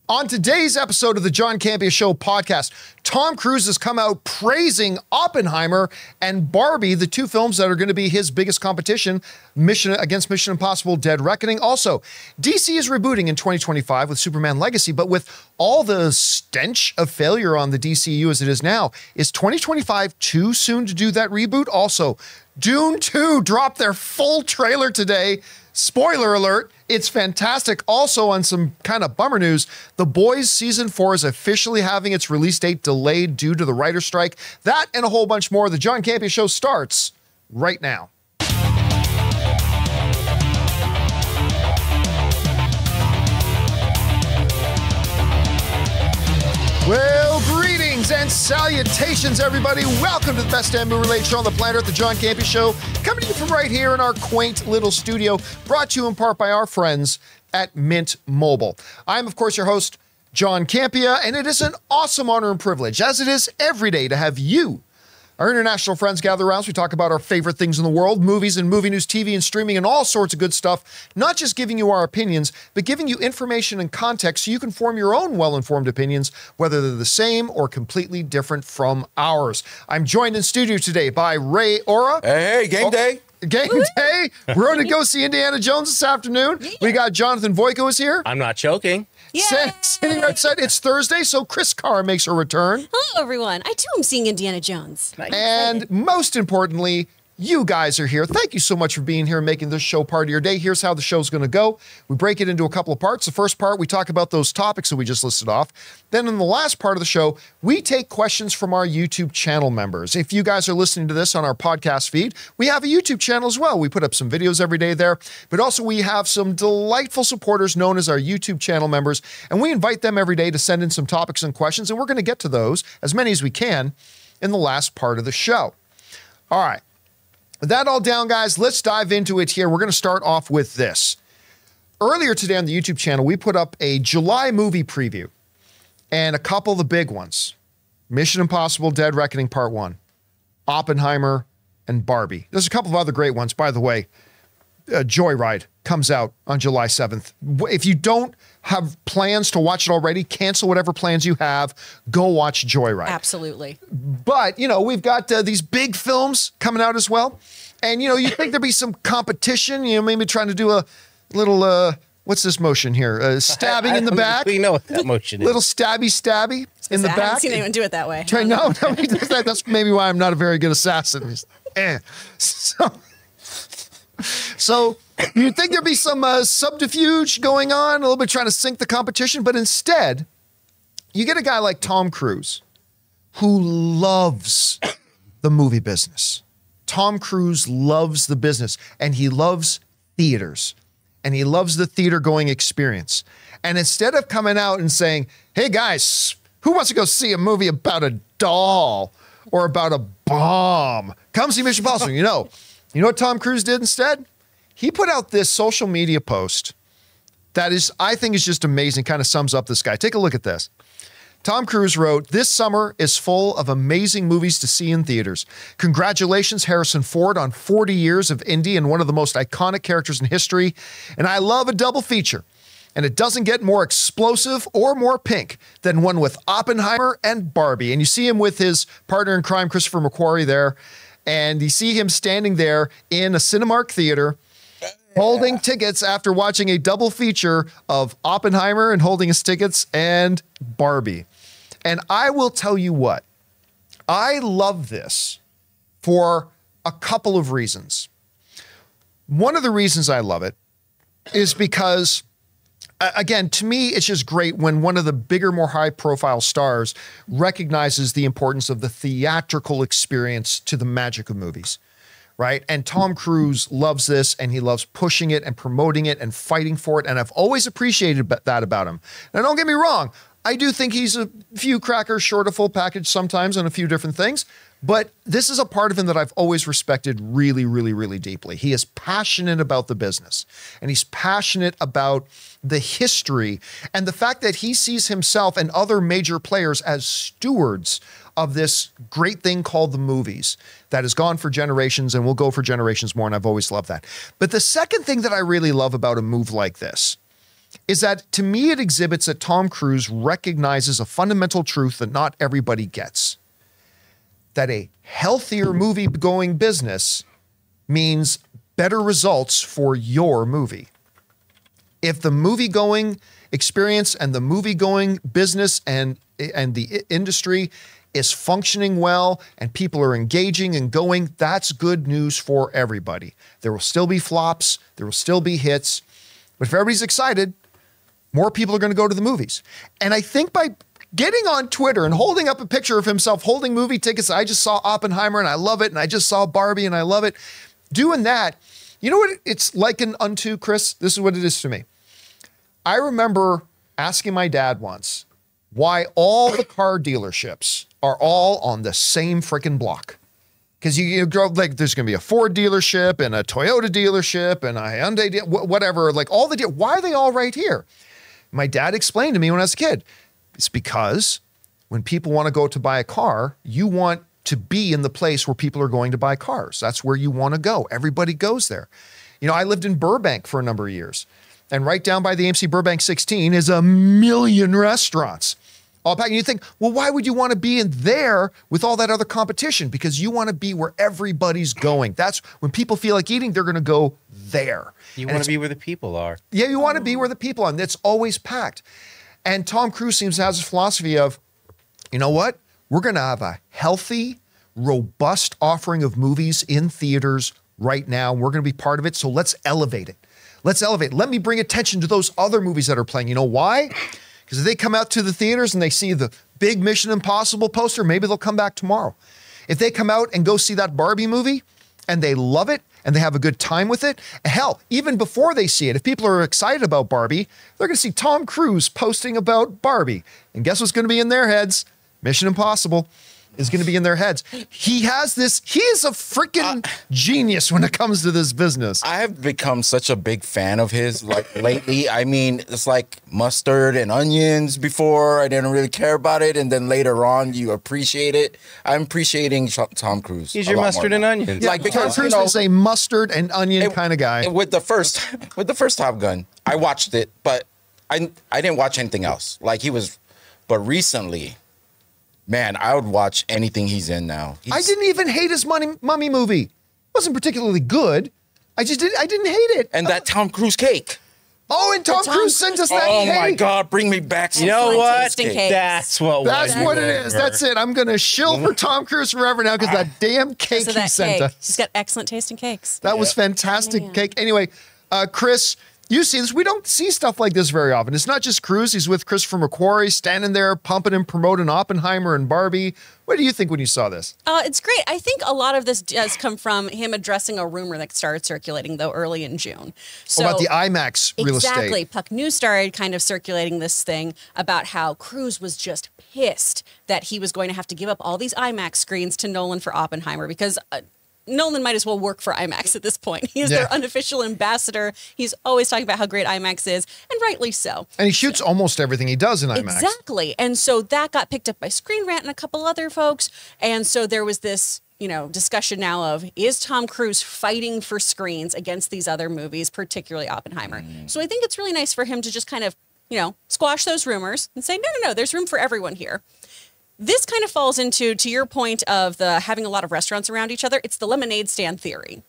On today's episode of the John Campea Show podcast, Tom Cruise has come out praising Oppenheimer and Barbie, the two films that are going to be his biggest competition against Mission Impossible Dead Reckoning. Also, DC is rebooting in 2025 with Superman Legacy, but with all the stench of failure on the DCU as it is now, is 2025 too soon to do that reboot? Also, Dune 2 dropped their full trailer today. Spoiler alert, it's fantastic. Also, on some kind of bummer news, The Boys Season 4 is officially having its release date delayed due to the writer's strike. That and a whole bunch more. The John Campea Show starts right now. Well, greetings and salutations, everybody. Welcome to the best damn movie-related show on the planet, the John Campea Show, coming to you from right here in our quaint little studio, brought to you in part by our friends at Mint Mobile. I'm, of course, your host, John Campea, and it is an awesome honor and privilege, as it is every day, to have you, our international friends, gather around. We talk about our favorite things in the world, movies and movie news, TV and streaming, and all sorts of good stuff. Not just giving you our opinions, but giving you information and context so you can form your own well-informed opinions, whether they're the same or completely different from ours. I'm joined in studio today by Ray Ora. Hey, game day. Game day. We're going to go see Indiana Jones this afternoon. Yeah. We got Jonathan Voico is here. I'm not choking. Sitting right side. It's Thursday, so Chris Carr makes her return. Hello, everyone. I too am seeing Indiana Jones. Nice. And most importantly, you guys are here. Thank you so much for being here and making this show part of your day. Here's how the show's going to go. We break it into a couple of parts. The first part, we talk about those topics that we just listed off. Then in the last part of the show, we take questions from our YouTube channel members. If you guys are listening to this on our podcast feed, we have a YouTube channel as well. We put up some videos every day there, but also we have some delightful supporters known as our YouTube channel members, and we invite them every day to send in some topics and questions, and we're going to get to those, as many as we can, in the last part of the show. All right. With that all down, guys, let's dive into it here. We're going to start off with this. Earlier today on the YouTube channel, we put up a July movie preview and a couple of the big ones. Mission Impossible Dead Reckoning Part 1, Oppenheimer, and Barbie. There's a couple of other great ones, by the way. Joyride comes out on July 7th. If you don't have plans to watch it already, cancel whatever plans you have. Go watch Joyride. Absolutely. But, you know, we've got these big films coming out as well. And, you know, you think there'd be some competition, you know, maybe trying to do a little, what's this motion here? Stabbing in the back. We know what that motion is. Little stabby in the back. I haven't seen anyone do it that way. No, that's maybe why I'm not a very good assassin. So you'd think there'd be some subterfuge going on, a little bit trying to sink the competition, but instead, you get a guy like Tom Cruise, who loves the movie business. Tom Cruise loves the business, and he loves theaters, and he loves the theater-going experience. And instead of coming out and saying, hey, guys, who wants to go see a movie about a doll or about a bomb? Come see Mission Impossible. You know what Tom Cruise did instead? He put out this social media post that is, I think, is just amazing, kind of sums up this guy. Take a look at this. Tom Cruise wrote, "This summer is full of amazing movies to see in theaters. Congratulations, Harrison Ford, on 40 years of Indy and one of the most iconic characters in history. And I love a double feature. And it doesn't get more explosive or more pink than one with Oppenheimer and Barbie." And you see him with his partner in crime, Christopher McQuarrie, there. And you see him standing there in a Cinemark theater holding tickets after watching a double feature of Oppenheimer and holding his tickets and Barbie. And I will tell you what, I love this for a couple of reasons. One of the reasons I love it is because, again, to me, it's just great when one of the bigger, more high-profile stars recognizes the importance of the theatrical experience to the magic of movies, right? And Tom Cruise loves this, and he loves pushing it and promoting it and fighting for it, and I've always appreciated that about him. Now, don't get me wrong. I do think he's a few crackers short of full package sometimes on a few different things, but this is a part of him that I've always respected really, really, really deeply. He is passionate about the business, and he's passionate about the history and the fact that he sees himself and other major players as stewards of this great thing called the movies that has gone for generations and will go for generations more, and I've always loved that. But the second thing that I really love about a move like this is that to me it exhibits that Tom Cruise recognizes a fundamental truth that not everybody gets. That a healthier movie-going business means better results for your movie. If the movie-going experience and the movie-going business and the industry is functioning well and people are engaging and going, that's good news for everybody. There will still be flops, there will still be hits, but if everybody's excited, more people are going to go to the movies. And I think by getting on Twitter and holding up a picture of himself holding movie tickets, I just saw Oppenheimer and I love it, and I just saw Barbie and I love it, doing that, you know what it's likened unto, Chris? This is what it is to me. I remember asking my dad once why all the car dealerships are all on the same freaking block. Because you grow like there's going to be a Ford dealership and a Toyota dealership and a Hyundai, whatever, like all the, why are they all right here? My dad explained to me when I was a kid, it's because when people want to go to buy a car, you want to be in the place where people are going to buy cars. That's where you want to go. Everybody goes there. You know, I lived in Burbank for a number of years. And right down by the AMC Burbank 16 is a million restaurants. All packed. And you think, well, why would you want to be in there with all that other competition? Because you want to be where everybody's going. That's when people feel like eating, they're going to go there. You want to be where the people are. Yeah, you want to be where the people are. And it's always packed. And Tom Cruise seems to have this philosophy of, you know what? We're going to have a healthy, robust offering of movies in theaters right now. We're going to be part of it. So let's elevate it. Let's elevate. Let me bring attention to those other movies that are playing. You know why? Because if they come out to the theaters and they see the big Mission Impossible poster, maybe they'll come back tomorrow. If they come out and go see that Barbie movie and they love it and they have a good time with it, hell, even before they see it, if people are excited about Barbie, they're going to see Tom Cruise posting about Barbie. And guess what's going to be in their heads? Mission Impossible is going to be in their heads. He has this, he is a freaking genius when it comes to this business. I have become such a big fan of his, like, lately. I mean, it's like mustard and onions before. I didn't really care about it, and then later on, you appreciate it. I'm appreciating Tom Cruise. He's your mustard and onions. Yeah, like, because Tom Cruise is a mustard and onion kind of guy. With the first Top Gun, I watched it, but I didn't watch anything else. Like, but recently, man, I would watch anything he's in now. I didn't even hate his mummy movie. It wasn't particularly good. I didn't hate it. And that Tom Cruise cake. Oh, and Tom Cruise sent us that cake. Oh my God, bring me back some. You know what? That's what it is. That's it. I'm going to shill for Tom Cruise forever now because that damn cake he sent us. She's got excellent taste in cakes. That was fantastic cake. Anyway, Chris, you see this. We don't see stuff like this very often. It's not just Cruise. He's with Christopher McQuarrie, standing there pumping and promoting Oppenheimer and Barbie. What do you think when you saw this? It's great. I think a lot of this does come from him addressing a rumor that started circulating, though, early in June. So, about the IMAX real estate. Exactly. Puck News started kind of circulating this thing about how Cruise was just pissed that he was going to have to give up all these IMAX screens to Nolan for Oppenheimer because Nolan might as well work for IMAX at this point. He is their unofficial ambassador. He's always talking about how great IMAX is, and rightly so. And he shoots almost everything he does in IMAX. Exactly. And so that got picked up by Screen Rant and a couple other folks. And so there was this, discussion now of, is Tom Cruise fighting for screens against these other movies, particularly Oppenheimer? So I think it's really nice for him to just kind of, squash those rumors and say, no, there's room for everyone here. This kind of falls into, to your point of the having a lot of restaurants around each other, it's the lemonade stand theory,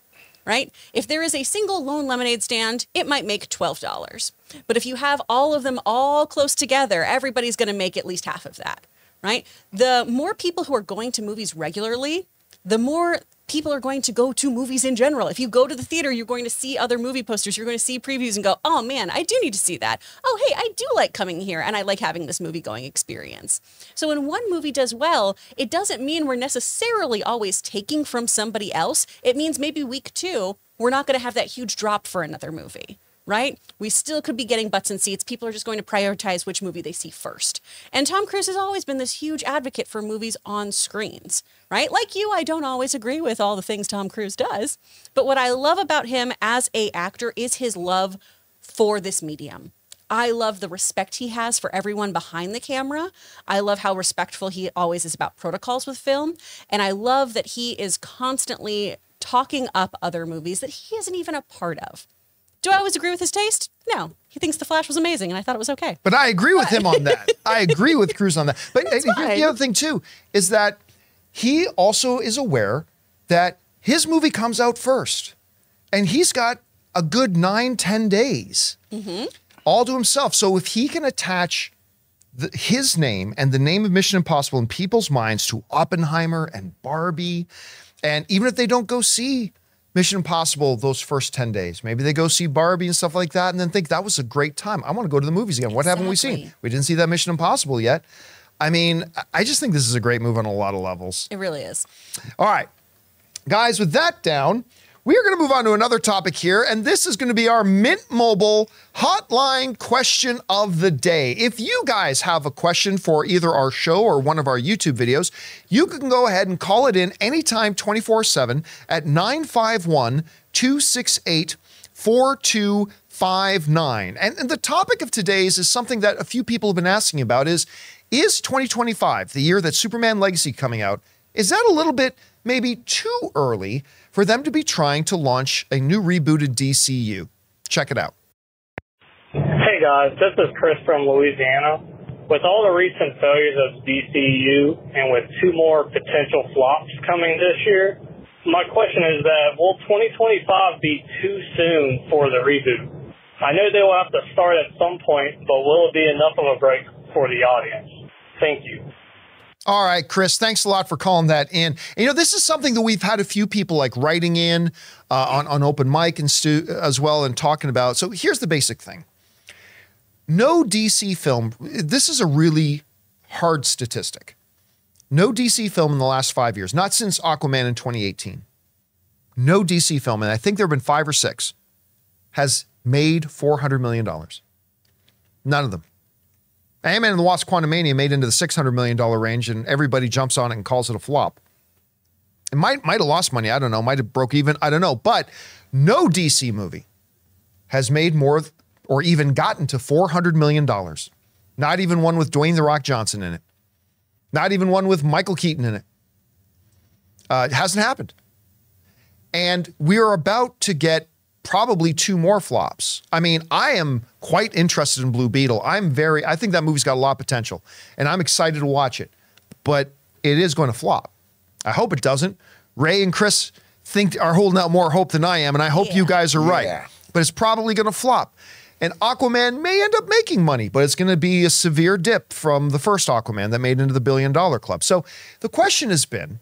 right? If there is a single lone lemonade stand, it might make $12. But if you have all of them all close together, everybody's going to make at least half of that, right? The more people who are going to movies regularly, the more people are going to go to movies in general. If you go to the theater, you're going to see other movie posters, you're going to see previews and go, oh man, I do need to see that. Oh, hey, I do like coming here and I like having this movie going experience. So when one movie does well, it doesn't mean we're necessarily always taking from somebody else. It means maybe week 2, we're not going to have that huge drop for another movie. Right? We still could be getting butts in seats. People are just going to prioritize which movie they see first. And Tom Cruise has always been this huge advocate for movies on screens, right? Like you, I don't always agree with all the things Tom Cruise does. But what I love about him as an actor is his love for this medium. I love the respect he has for everyone behind the camera. I love how respectful he always is about protocols with film. And I love that he is constantly talking up other movies that he isn't even a part of. Do I always agree with his taste? No. He thinks The Flash was amazing, and I thought it was okay. But I agree with him on that. I agree with Cruise on that. But here's the other thing, too, is that he also is aware that his movie comes out first. And he's got a good 9-10 days all to himself. So if he can attach his name and the name of Mission Impossible in people's minds to Oppenheimer and Barbie, and even if they don't go see Mission Impossible those first 10 days, maybe they go see Barbie and stuff like that and then think that was a great time. I want to go to the movies again. What haven't we seen? We didn't see that Mission Impossible yet. I mean, I just think this is a great move on a lot of levels. It really is. All right, guys, with that down, we are going to move on to another topic here, and this is going to be our Mint Mobile hotline question of the day. If you guys have a question for either our show or one of our YouTube videos, you can go ahead and call it in anytime 24/7 at 951-268-4259. And the topic of today's is something that a few people have been asking about is 2025, the year that Superman Legacy coming out, is that a little bit maybe too early for them to be trying to launch a new rebooted DCU? Check it out. Hey guys, this is Chris from Louisiana. With all the recent failures of DCU and with 2 more potential flops coming this year, my question is that will 2025 be too soon for the reboot? I know they will have to start at some point, but will it be enough of a break for the audience? Thank you. All right, Chris, thanks a lot for calling that in. And, this is something that we've had a few people like writing in on Open Mic and as well and talking about. So here's the basic thing. No DC film, this is a really hard statistic. No DC film in the last 5 years, not since Aquaman in 2018. No DC film, and I think there have been 5 or 6, has made $400 million. None of them. Ant-Man and the Wasp: Quantumania made into the $600 million range, and everybody jumps on it and calls it a flop. It might have lost money. I don't know. Might have broke even. I don't know. But no DC movie has made more or even gotten to $400 million. Not even one with Dwayne "The Rock" Johnson in it. Not even one with Michael Keaton in it. It hasn't happened. And we are about to get probably 2 more flops. I mean, I am quite interested in Blue Beetle. I think that movie's got a lot of potential, and I'm excited to watch it, but it is going to flop. I hope it doesn't. Ray and Chris are holding out more hope than I am, and I hope you guys are right, but it's probably going to flop. And Aquaman may end up making money, but it's going to be a severe dip from the first Aquaman that made into the $1 billion club. So the question has been,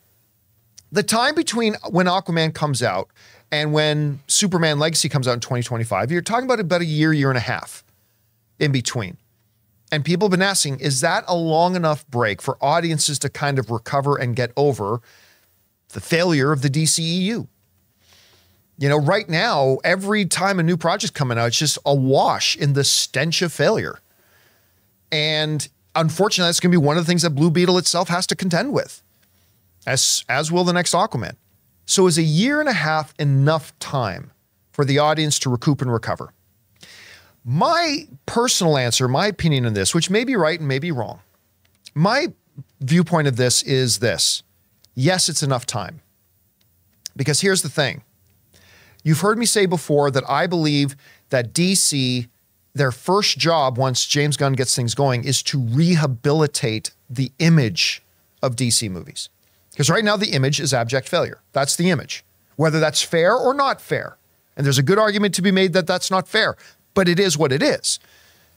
the time between when Aquaman comes out and when Superman Legacy comes out in 2025, you're talking about a year and a half in between. And people have been asking, is that a long enough break for audiences to kind of recover and get over the failure of the DCEU? Right now, every time a new project's coming out, it's just awash in the stench of failure. And unfortunately, that's going to be one of the things that Blue Beetle itself has to contend with, as will the next Aquaman. So is a year and a half enough time for the audience to recoup and recover? My personal answer, my opinion on this, which may be right and may be wrong, my viewpoint of this is this. Yes, it's enough time. Because here's the thing. You've heard me say before that I believe that DC, their first job once James Gunn gets things going is to rehabilitate the image of DC movies. Because right now the image is abject failure. That's the image. Whether that's fair or not fair. And there's a good argument to be made that that's not fair. But it is what it is.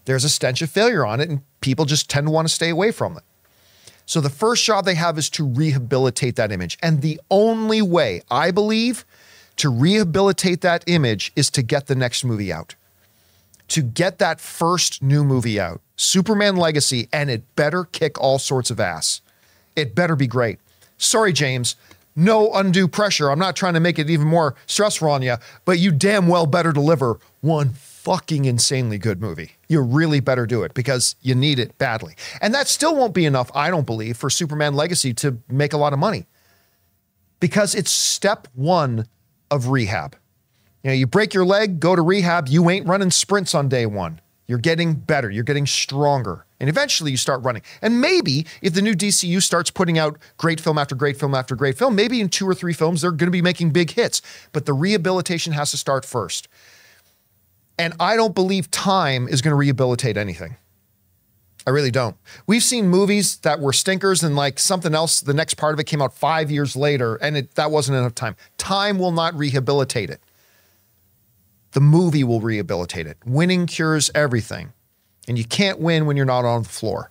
There's a stench of failure on it, and people just tend to want to stay away from it. So the first job they have is to rehabilitate that image. And the only way, I believe, to rehabilitate that image is to get the next movie out. To get that first new movie out. Superman Legacy, and it better kick all sorts of ass. It better be great. Sorry, James, no undue pressure. I'm not trying to make it even more stressful on you, but you damn well better deliver one fucking insanely good movie. You really better do it because you need it badly. And that still won't be enough, I don't believe, for Superman Legacy to make a lot of money because it's step 1 of rehab. You break your leg, go to rehab, you ain't running sprints on day 1. You're getting better, you're getting stronger. And eventually you start running. And maybe if the new DCU starts putting out great film after great film after great film, maybe in 2 or 3 films, they're going to be making big hits. But the rehabilitation has to start first. And I don't believe time is going to rehabilitate anything. I really don't. We've seen movies that were stinkers and like something else, the next part of it came out 5 years later and that wasn't enough time. Time will not rehabilitate it. The movie will rehabilitate it. Winning cures everything. And you can't win when you're not on the floor.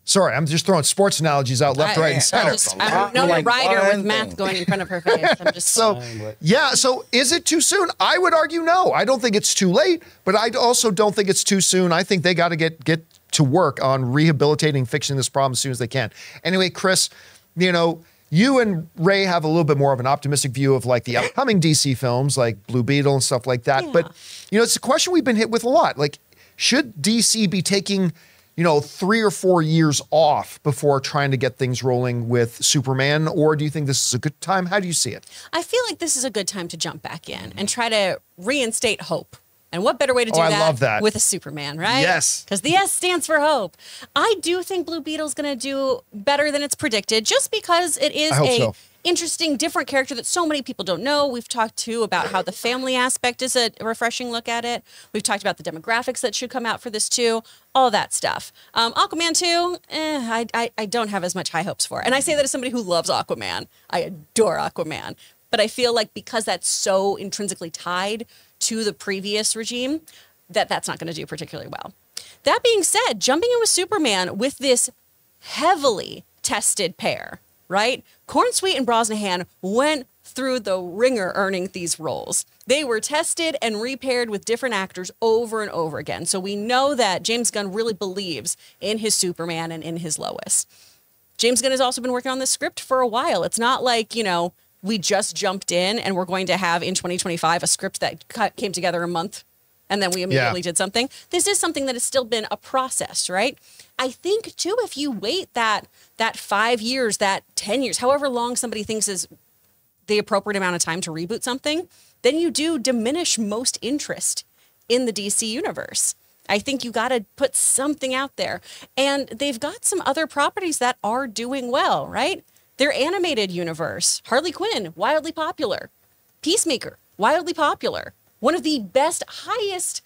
Sorry, I'm just throwing sports analogies out left, right, and center. I'm no writer with math going in front of her face. I'm just so is it too soon? I would argue no. I don't think it's too late, but I also don't think it's too soon. I think they got to get to work on rehabilitating, fixing this problem as soon as they can. Anyway, Chris, you know, you and Ray have a little bit more of an optimistic view of like the upcoming DC films like Blue Beetle and stuff like that. Yeah. But, you know, it's a question we've been hit with a lot. Like, should DC be taking, you know, 3 or 4 years off before trying to get things rolling with Superman? Or do you think this is a good time? How do you see it? I feel like this is a good time to jump back in and try to reinstate hope. And what better way to do I love that with a Superman, right? Yes. Because the S stands for hope. I do think Blue Beetle's going to do better than it's predicted just because it is interesting, different character that so many people don't know. We've talked too about how the family aspect is a refreshing look at it. We've talked about the demographics that should come out for this too, all that stuff. Aquaman 2, I don't have as much high hopes for. And I say that as somebody who loves Aquaman. I adore Aquaman. But I feel like because that's so intrinsically tied to the previous regime, that's not going to do particularly well. That being said, jumping in with Superman with this heavily tested pair, right? Cornsweet and Brosnahan went through the ringer earning these roles. They were tested and repaired with different actors over and over again. So we know that James Gunn really believes in his Superman and in his Lois. James Gunn has also been working on this script for a while. It's not like, you know, we just jumped in and we're going to have in 2025 a script that came together a month and then we immediately did something. This is something that has still been a process, right? I think too, if you wait that 5 years, that 10 years, however long somebody thinks is the appropriate amount of time to reboot something, then you do diminish most interest in the DC universe. I think you got to put something out there. And they've got some other properties that are doing well, right? Their animated universe, Harley Quinn, wildly popular. Peacemaker, wildly popular. One of the best, highest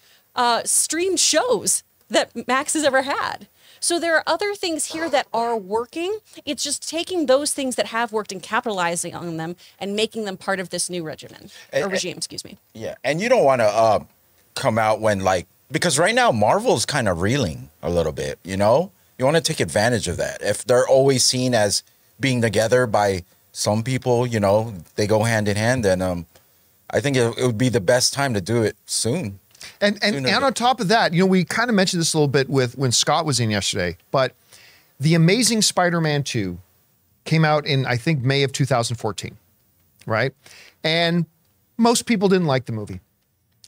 streamed shows that Max has ever had. So there are other things here that are working. It's just taking those things that have worked and capitalizing on them and making them part of this new regime, excuse me. Yeah, and you don't want to come out when like, because right now Marvel's kind of reeling a little bit, you know? You want to take advantage of that. If they're always seen as being together by some people, you know, they go hand in hand, then I think it would be the best time to do it soon. And on top of that, you know, we kind of mentioned this a little bit with when Scott was in yesterday, but The Amazing Spider-Man 2 came out in, I think, May of 2014, right? And most people didn't like the movie.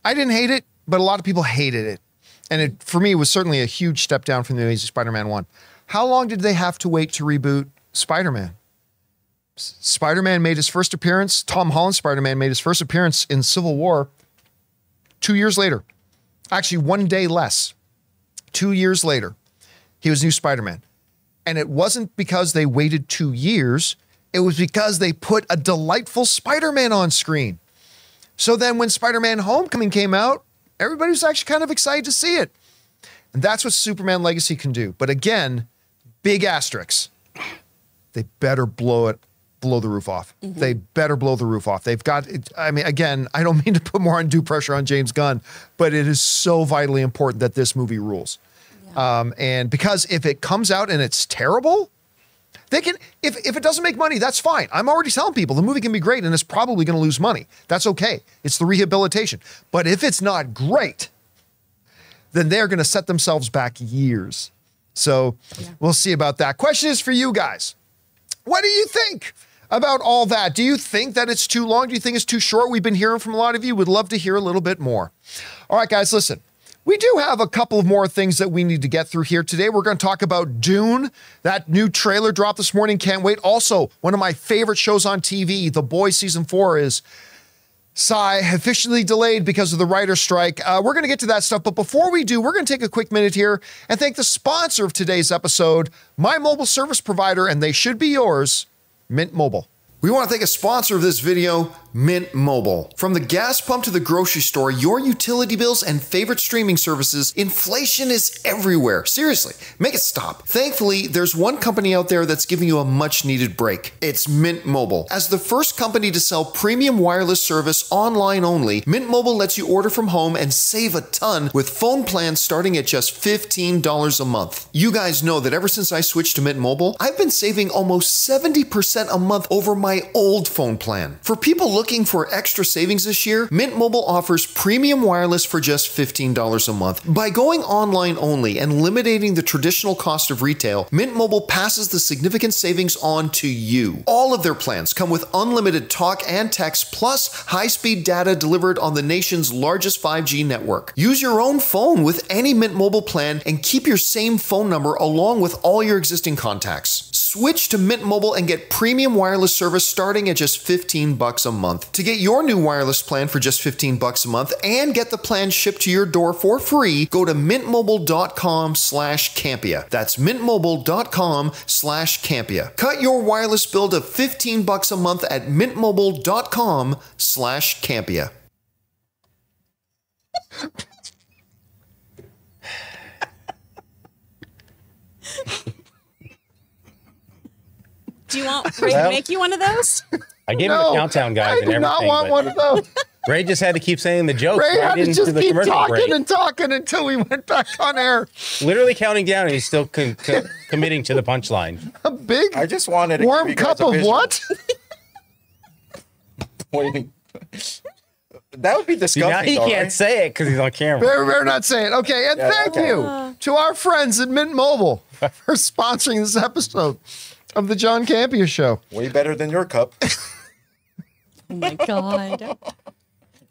I didn't hate it, but a lot of people hated it. And it, for me, was certainly a huge step down from The Amazing Spider-Man 1. How long did they have to wait to reboot Spider-Man? Spider-Man made his first appearance, Tom Holland's Spider-Man made his first appearance in Civil War 2 years later. Actually, 1 day less. 2 years later, he was new Spider-Man. And it wasn't because they waited 2 years. It was because they put a delightful Spider-Man on screen. So then when Spider-Man Homecoming came out, everybody was actually kind of excited to see it. And that's what Superman Legacy can do. But again, big asterisks. They better blow the roof off. Mm-hmm. They better blow the roof off. They've got, I mean, again, I don't mean to put more undue pressure on James Gunn, but it is so vitally important that this movie rules. Yeah. And because if it comes out and it's terrible, they can, if it doesn't make money, that's fine. I'm already telling people the movie can be great and it's probably going to lose money. That's okay. It's the rehabilitation. But if it's not great, then they're going to set themselves back years. So we'll see about that. Question is for you guys. What do you think about all that? Do you think that it's too long? Do you think it's too short? We've been hearing from a lot of you. Would love to hear a little bit more. All right, guys, listen. We do have a couple of more things that we need to get through here today. We're going to talk about Dune. That new trailer dropped this morning. Can't wait. Also, one of my favorite shows on TV, The Boys Season 4 is officially delayed because of the writer's strike. We're going to get to that stuff. But before we do, we're going to take a quick minute here and thank the sponsor of today's episode, my mobile service provider, and they should be yours, Mint Mobile. We want to thank a sponsor of this video, Mint Mobile. From the gas pump to the grocery store, your utility bills and favorite streaming services, inflation is everywhere. Seriously, make it stop. Thankfully, there's one company out there that's giving you a much needed break. It's Mint Mobile. As the first company to sell premium wireless service online only, Mint Mobile lets you order from home and save a ton with phone plans starting at just $15 a month. You guys know that ever since I switched to Mint Mobile, I've been saving almost 70% a month over my old phone plan. For people looking for extra savings this year, Mint Mobile offers premium wireless for just $15 a month. By going online only and eliminating the traditional cost of retail, Mint Mobile passes the significant savings on to you. All of their plans come with unlimited talk and text plus high-speed data delivered on the nation's largest 5G network. Use your own phone with any Mint Mobile plan and keep your same phone number along with all your existing contacts. Switch to Mint Mobile and get premium wireless service starting at just $15 a month. To get your new wireless plan for just $15 a month and get the plan shipped to your door for free, go to mintmobile.com/Campea. That's mintmobile.com/Campea. Cut your wireless bill to $15 a month at mintmobile.com/Campea. Do you want Ray to make you one of those? I gave him the countdown, guys, and everything. I do not want one of those. Ray just had to keep saying the joke. Ray had to just keep talking break. and talking until we went back on air. Literally counting down, and he's still committing to the punchline. A big I just wanted to warm cup of what? That would be disgusting. Now he can't say it because he's on camera. Better not say it. Okay, and thank you to our friends at Mint Mobile for sponsoring this episode of the John Campea Show. Way better than your cup. Oh my God.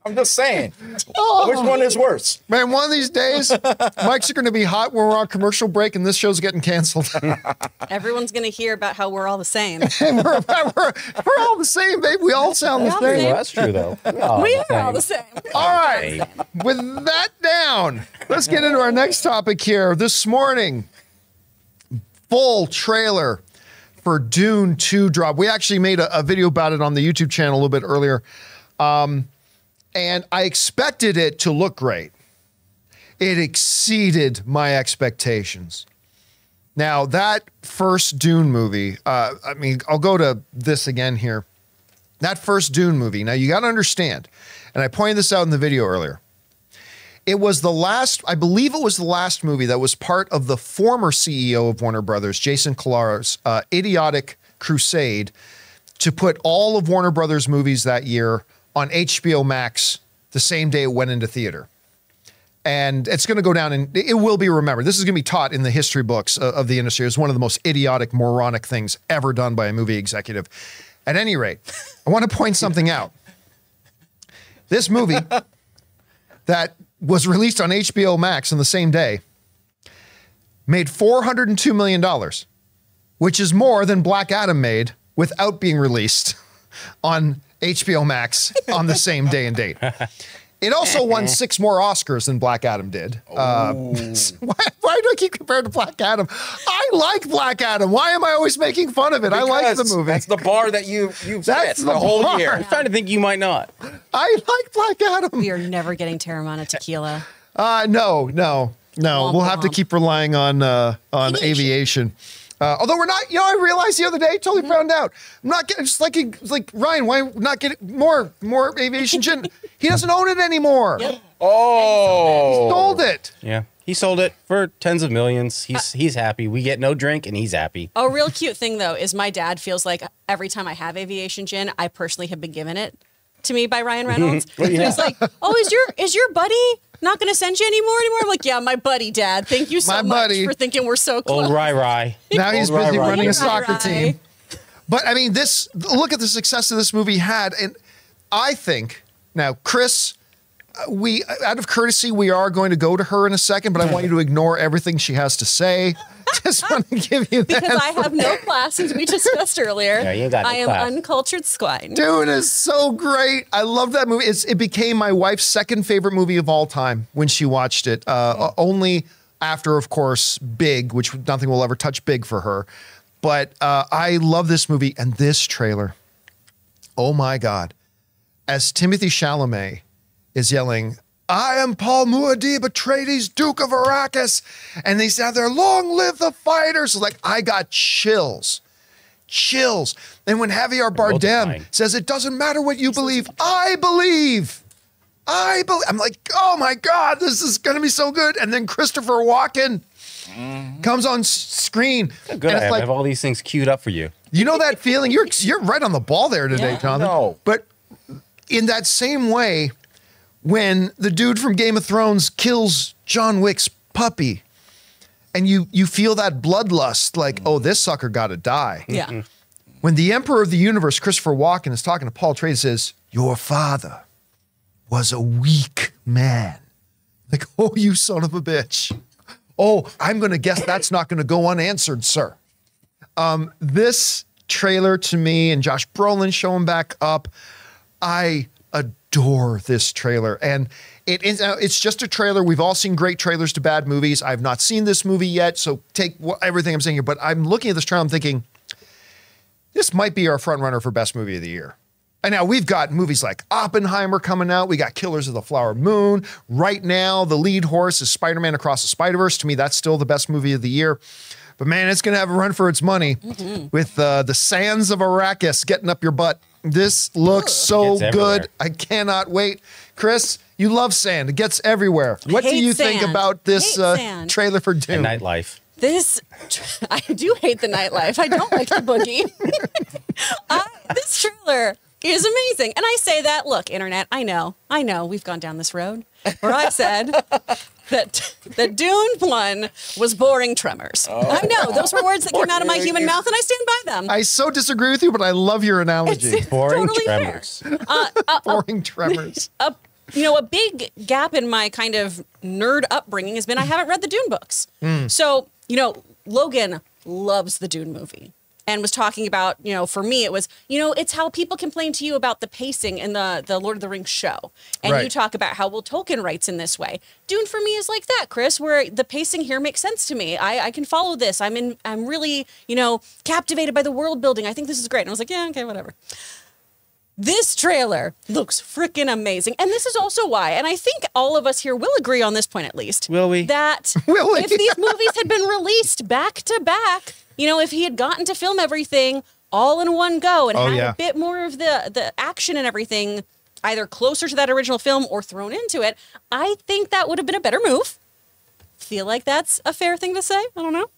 I'm just saying. Which one is worse? Man, one of these days, mics are going to be hot when we're on commercial break and this show's getting canceled. Everyone's going to hear about how we're all the same. we're all the same, babe. We all sound the same. Well, that's true, though. We are all the same. All right. With that down, let's get into our next topic here. This morning, full trailer for Dune 2 drop. We actually made a video about it on the YouTube channel a little bit earlier. And I expected it to look great. It exceeded my expectations. Now, that first Dune movie, I mean, I'll go to this again here. That first Dune movie, now you got to understand, and I pointed this out in the video earlier, it was the last, I believe it was the last movie that was part of the former CEO of Warner Brothers, Jason Kilar's idiotic crusade to put all of Warner Brothers movies that year on HBO Max the same day it went into theater. And it's going to go down and it will be remembered. This is going to be taught in the history books of the industry as one of the most idiotic, moronic things ever done by a movie executive. At any rate, I want to point something out. This movie that was released on HBO Max on the same day made $402 million, which is more than Black Adam made without being released on HBO Max on the same day and date. It also won 6 more Oscars than Black Adam did. Why do I keep comparing to Black Adam? I like Black Adam. Why am I always making fun of it? I like the movie. That's the bar that you set the whole year. I'm starting to think you might not. I like Black Adam. We are never getting Terramana tequila. No. Womp We'll have to womp. keep relying on aviation. Although we're not, I realized the other day, totally found out. I'm not getting, just like Ryan, why not get more aviation gin? He doesn't own it anymore. Yep. Oh. He sold it. Yeah. He sold it for tens of millions. He's happy. We get no drink and he's happy. A real cute thing, though, is my dad feels like every time I have aviation gin, I personally have been given it to me by Ryan Reynolds. So he's like, oh, is your buddy not going to send you anymore? I'm like, yeah, my buddy, Dad. Thank you so much for thinking we're so close. Old Rai. Now he's busy running a soccer Rai. team. But I mean, look at the success of this movie had. And I think, now, Chris, we, out of courtesy, we are going to go to her in a second, but I want you to ignore everything she has to say. Just want to give you that. Because I have no class, as we discussed earlier. Yeah, you got no I am class. uncultured swine. Dune is so great. I love that movie. It became my wife's second favorite movie of all time when she watched it. Only after, of course, Big, which nothing will ever touch Big for her. But I love this movie and this trailer. Oh my God. as Timothy Chalamet is yelling, "I am Paul Muad'Dib Atreides, Duke of Arrakis," and they say, "There, long live the fighters!" Like, I got chills. And when Javier Bardem says, "It doesn't matter what you believe, I believe. I'm like, oh my God, this is going to be so good. And then Christopher Walken comes on screen. Good, I have all these things queued up for you. You know that feeling? You're right on the ball there today, Jonathan. No. But in that same way, when the dude from Game of Thrones kills John Wick's puppy, and you feel that bloodlust, like, oh, this sucker got to die. Yeah. When the Emperor of the Universe, Christopher Walken, is talking to Paul Atreides, says, "Your father was a weak man." Like, oh, you son of a bitch. Oh, I'm going to guess that's not going to go unanswered, sir. This trailer to me, and Josh Brolin showing back up, I adore this trailer. And it's just a trailer. We've all seen great trailers to bad movies. I've not seen this movie yet, so take everything I'm saying here. But I'm looking at this trailer, I'm thinking, this might be our front runner for best movie of the year. And now we've got movies like Oppenheimer coming out. We got Killers of the Flower Moon. Right now, the lead horse is Spider-Man Across the Spider-Verse. To me, that's still the best movie of the year. But man, it's going to have a run for its money with the Sands of Arrakis getting up your butt. This looks so good. I cannot wait. Chris, you love sand. It gets everywhere. What do you think about this trailer for Dune? Nightlife. I do hate the nightlife. I don't like the boogie. This trailer is amazing. And I say that, look, internet, I know, we've gone down this road where I said that Dune 1 was boring Tremors. I know, those were words that came out of my human mouth, and I stand by them. I so disagree with you, but I love your analogy. It's boring totally Tremors. Boring Tremors. A big gap in my kind of nerd upbringing has been I haven't read the Dune books. So, Logan loves the Dune movie and was talking about, for me, it was, it's how people complain to you about the pacing in the Lord of the Rings show. And you talk about how, well, Tolkien writes in this way. Dune for me is like that, Chris, where the pacing here makes sense to me. I can follow this. I'm really, captivated by the world building. I think this is great. And I was like, yeah, okay, whatever. This trailer looks freaking amazing. And this is also why, and I think all of us here will agree on this point at least. Will we? That if these movies had been released back to back, if he had gotten to film everything all in one go and had a bit more of the action and everything either closer to that original film or thrown into it, I think that would have been a better move. Feel like that's a fair thing to say? I don't know.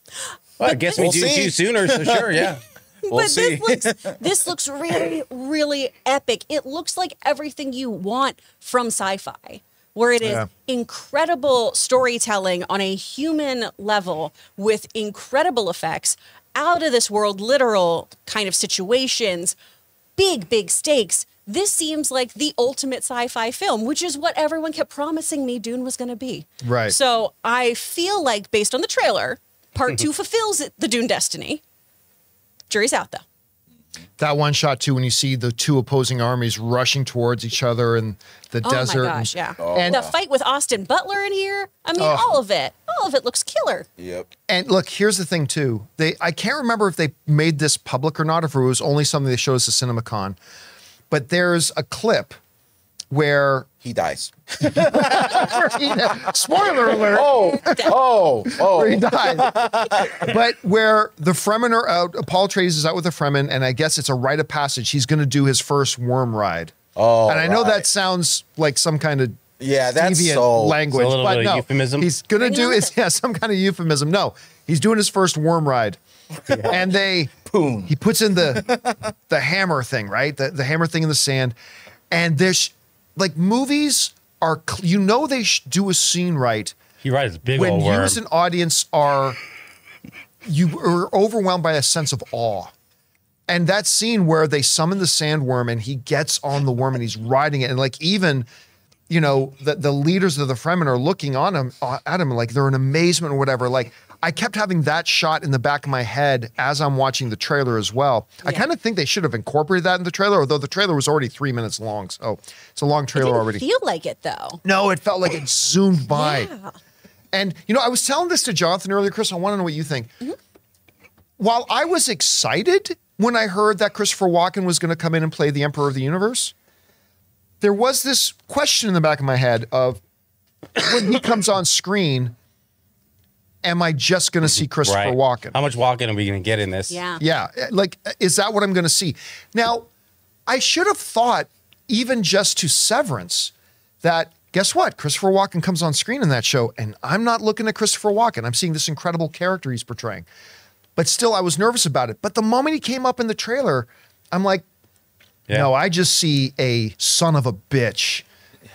Well, I guess we do sooner, so sure, yeah. We'll see. This looks really, really epic. It looks like everything you want from sci-fi, where it is incredible storytelling on a human level with incredible effects, out of this world, literal kind of situations, big, big stakes. This seems like the ultimate sci-fi film, which is what everyone kept promising me Dune was going to be. Right. So I feel like, based on the trailer, part 2 fulfills the Dune destiny. Jury's out, though. That one shot, too, when you see the two opposing armies rushing towards each other in the desert. Oh, my gosh, yeah. And the fight with Austin Butler in here, I mean, all of it looks killer. Yep. And look, here's the thing, too. I can't remember if they made this public or not, if it was only something they showed us at CinemaCon, but there's a clip where he dies. Spoiler alert. Where he dies. But where the Fremen are out, Paul Atreides is out with the Fremen, and I guess it's a rite of passage. He's going to do his first worm ride. And I know that sounds like some kind of deviant language, but no, euphemism. He's going to do some kind of euphemism. No, he's doing his first worm ride. And he puts in the hammer thing, right? The hammer thing in the sand. And there's like movies are, they do a scene right. He rides big when old worm. You as an audience are overwhelmed by a sense of awe. And that scene where they summon the sandworm and he gets on the worm and he's riding it. And like even, the leaders of the Fremen are looking at him like they're in amazement or whatever. Like I kept having that shot in the back of my head as I'm watching the trailer as well. Yeah. I kind of think they should have incorporated that in the trailer, although the trailer was already 3 minutes long. So it's a long trailer already. It didn't feel like it, though. No, it felt like it zoomed by. Yeah. And, I was telling this to Jonathan earlier, Chris. I want to know what you think. While I was excited when I heard that Christopher Walken was going to come in and play the Emperor of the Universe, there was this question in the back of my head of when he comes on screen, am I just going to see Christopher Walken? How much Walken are we going to get in this? Yeah. Yeah. Like, is that what I'm going to see? Now, I should have thought, even just to Severance, that guess what? Christopher Walken comes on screen in that show, and I'm not looking at Christopher Walken. I'm seeing this incredible character he's portraying. But still, I was nervous about it. But the moment he came up in the trailer, I'm like, no, I just see a son of a bitch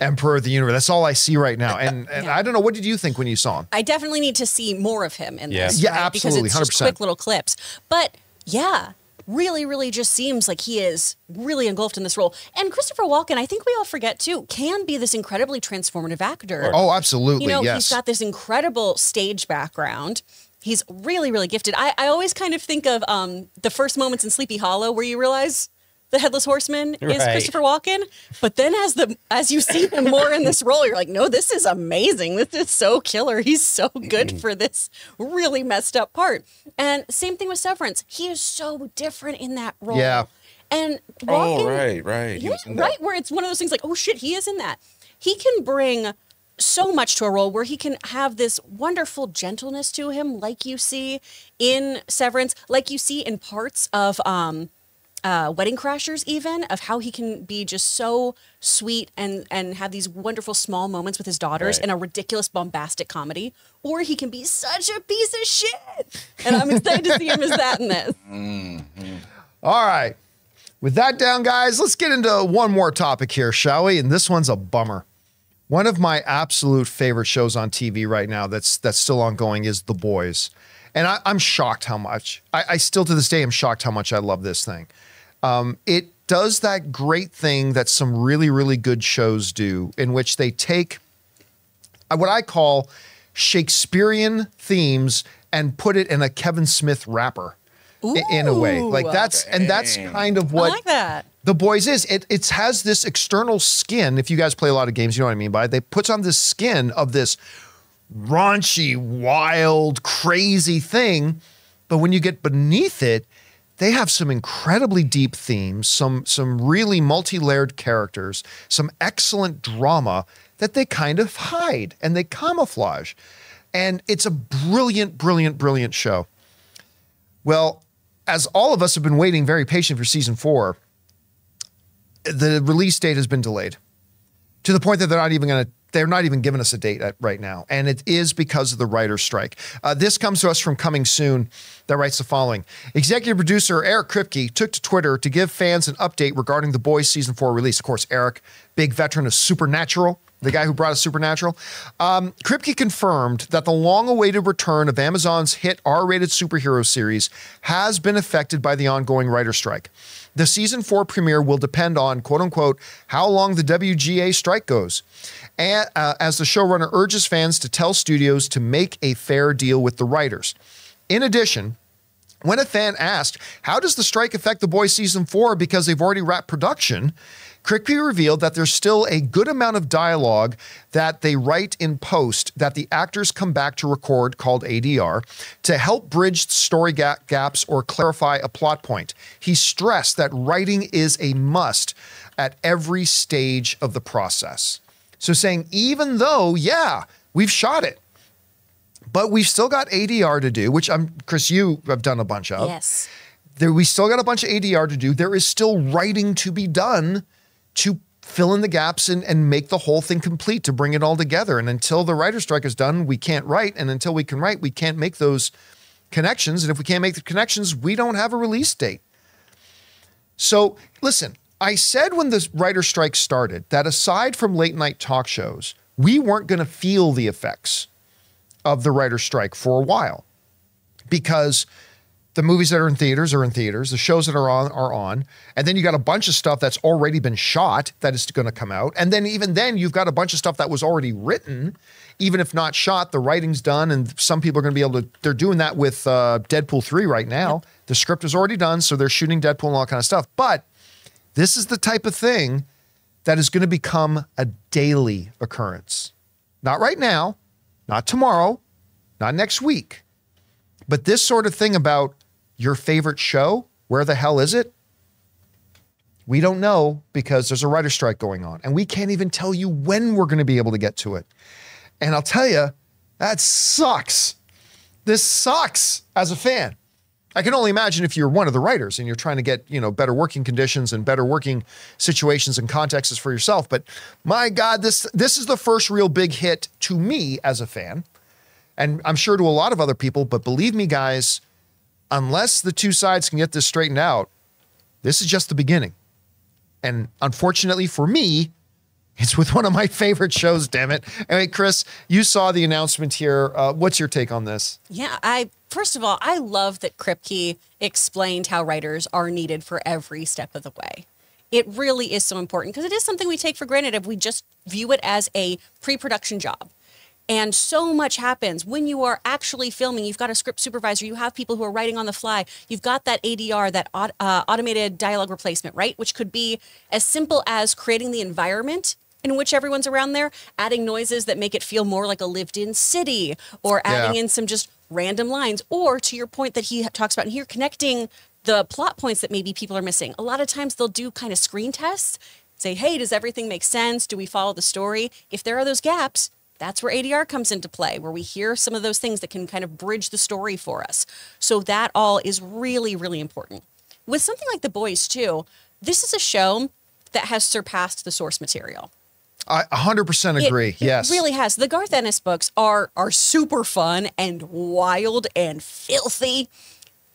Emperor of the Universe. That's all I see right now. And I don't know, what did you think when you saw him? I definitely need to see more of him in this. Yeah, right? absolutely, Because it's just 100%. quick little clips. But yeah, really, really just seems like he is really engulfed in this role. And Christopher Walken, I think we all forget too, can be this incredibly transformative actor. Oh, absolutely, You know, yes. he's got this incredible stage background. He's really, really gifted. I always kind of think of the first moments in Sleepy Hollow where you realize the Headless Horseman is Christopher Walken. But then as you see him more in this role, you're like, no, this is amazing. This is so killer. He's so good for this really messed up part. And same thing with Severance. He is so different in that role. Yeah. And Walken, right. He yeah, was in that. right, where it's one of those things like, oh shit, he is in that. He can bring so much to a role where he can have this wonderful gentleness to him, like you see in Severance, like you see in parts of Wedding Crashers, even, of how he can be just so sweet and have these wonderful small moments with his daughters in a ridiculous bombastic comedy, or he can be such a piece of shit. And I'm excited to see him as that in this. All right. With that down, guys, let's get into one more topic here, shall we? And this one's a bummer. One of my absolute favorite shows on TV right now that's still ongoing is The Boys. And I'm shocked how much, I still to this day am shocked how much I love this thing. It does that great thing that some really, really good shows do, in which they take what I call Shakespearean themes and put it in a Kevin Smith wrapper in a way. Like that's kind of what I like that. The Boys is. It has this external skin. If you guys play a lot of games, you know what I mean by it. They put on this skin of this raunchy, wild, crazy thing. But when you get beneath it, they have some incredibly deep themes, some really multi-layered characters, some excellent drama that they kind of hide and they camouflage. And it's a brilliant, brilliant, brilliant show. Well, as all of us have been waiting very patient for season 4, the release date has been delayed to the point that they're not even giving us a date right now. And it is because of the writer's strike. This comes to us from Coming Soon that writes the following. Executive producer Eric Kripke took to Twitter to give fans an update regarding The Boys season 4 release. Of course, Eric, big veteran of Supernatural, the guy who brought us Supernatural. Kripke confirmed that the long-awaited return of Amazon's hit R-rated superhero series has been affected by the ongoing writer's strike. The season 4 premiere will depend on, quote unquote, how long the WGA strike goes. And, as the showrunner urges fans to tell studios to make a fair deal with the writers. In addition, when a fan asked, how does the strike affect The Boys season 4 because they've already wrapped production, Kripke revealed that there's still a good amount of dialogue that they write in post that the actors come back to record, called ADR, to help bridge story gaps or clarify a plot point. He stressed that writing is a must at every stage of the process. So saying, even though, yeah, we've shot it, but we've still got ADR to do, which Chris, you have done a bunch of. Yes. We still got a bunch of ADR to do. There is still writing to be done to fill in the gaps and make the whole thing complete, to bring it all together. And until the writer's strike is done, we can't write. And until we can write, we can't make those connections. And if we can't make the connections, we don't have a release date. So listen, I said when the writer's strike started that aside from late night talk shows, we weren't going to feel the effects of the writer's strike for a while, because the movies that are in theaters are in theaters. The shows that are on. And then you got a bunch of stuff that's already been shot that is going to come out. And then even then you've got a bunch of stuff that was already written, even if not shot, the writing's done. And some people are going to be able to, they're doing that with Deadpool 3 right now. Yep. The script is already done. So they're shooting Deadpool and all that kind of stuff. But this is the type of thing that is going to become a daily occurrence. Not right now, not tomorrow, not next week. But this sort of thing about your favorite show, where the hell is it? We don't know because there's a writer's strike going on, and we can't even tell you when we're going to be able to get to it. And I'll tell you, that sucks. This sucks as a fan. I can only imagine if you're one of the writers and you're trying to get, better working conditions and better working situations and contexts for yourself. But my God, this is the first real big hit to me as a fan. And I'm sure to a lot of other people, but believe me, guys, unless the two sides can get this straightened out, this is just the beginning. And unfortunately for me, it's with one of my favorite shows, damn it. Anyway, Chris, you saw the announcement here. What's your take on this? Yeah, first of all, I love that Kripke explained how writers are needed for every step of the way. It really is so important because it is something we take for granted if we just view it as a pre-production job. And so much happens when you are actually filming. You've got a script supervisor. You have people who are writing on the fly. You've got that ADR, that automated dialogue replacement, right? Which could be as simple as creating the environment in which everyone's around there, adding noises that make it feel more like a lived-in city, or adding in some just random lines, or to your point that he talks about here, connecting the plot points that maybe people are missing. A lot of times they'll do kind of screen tests, say, hey, does everything make sense? Do we follow the story? If there are those gaps, that's where ADR comes into play, where we hear some of those things that can kind of bridge the story for us. So that all is really, really important. With something like The Boys, too, this is a show that has surpassed the source material. I 100% agree. Yes. It really has. The Garth Ennis books are super fun and wild and filthy,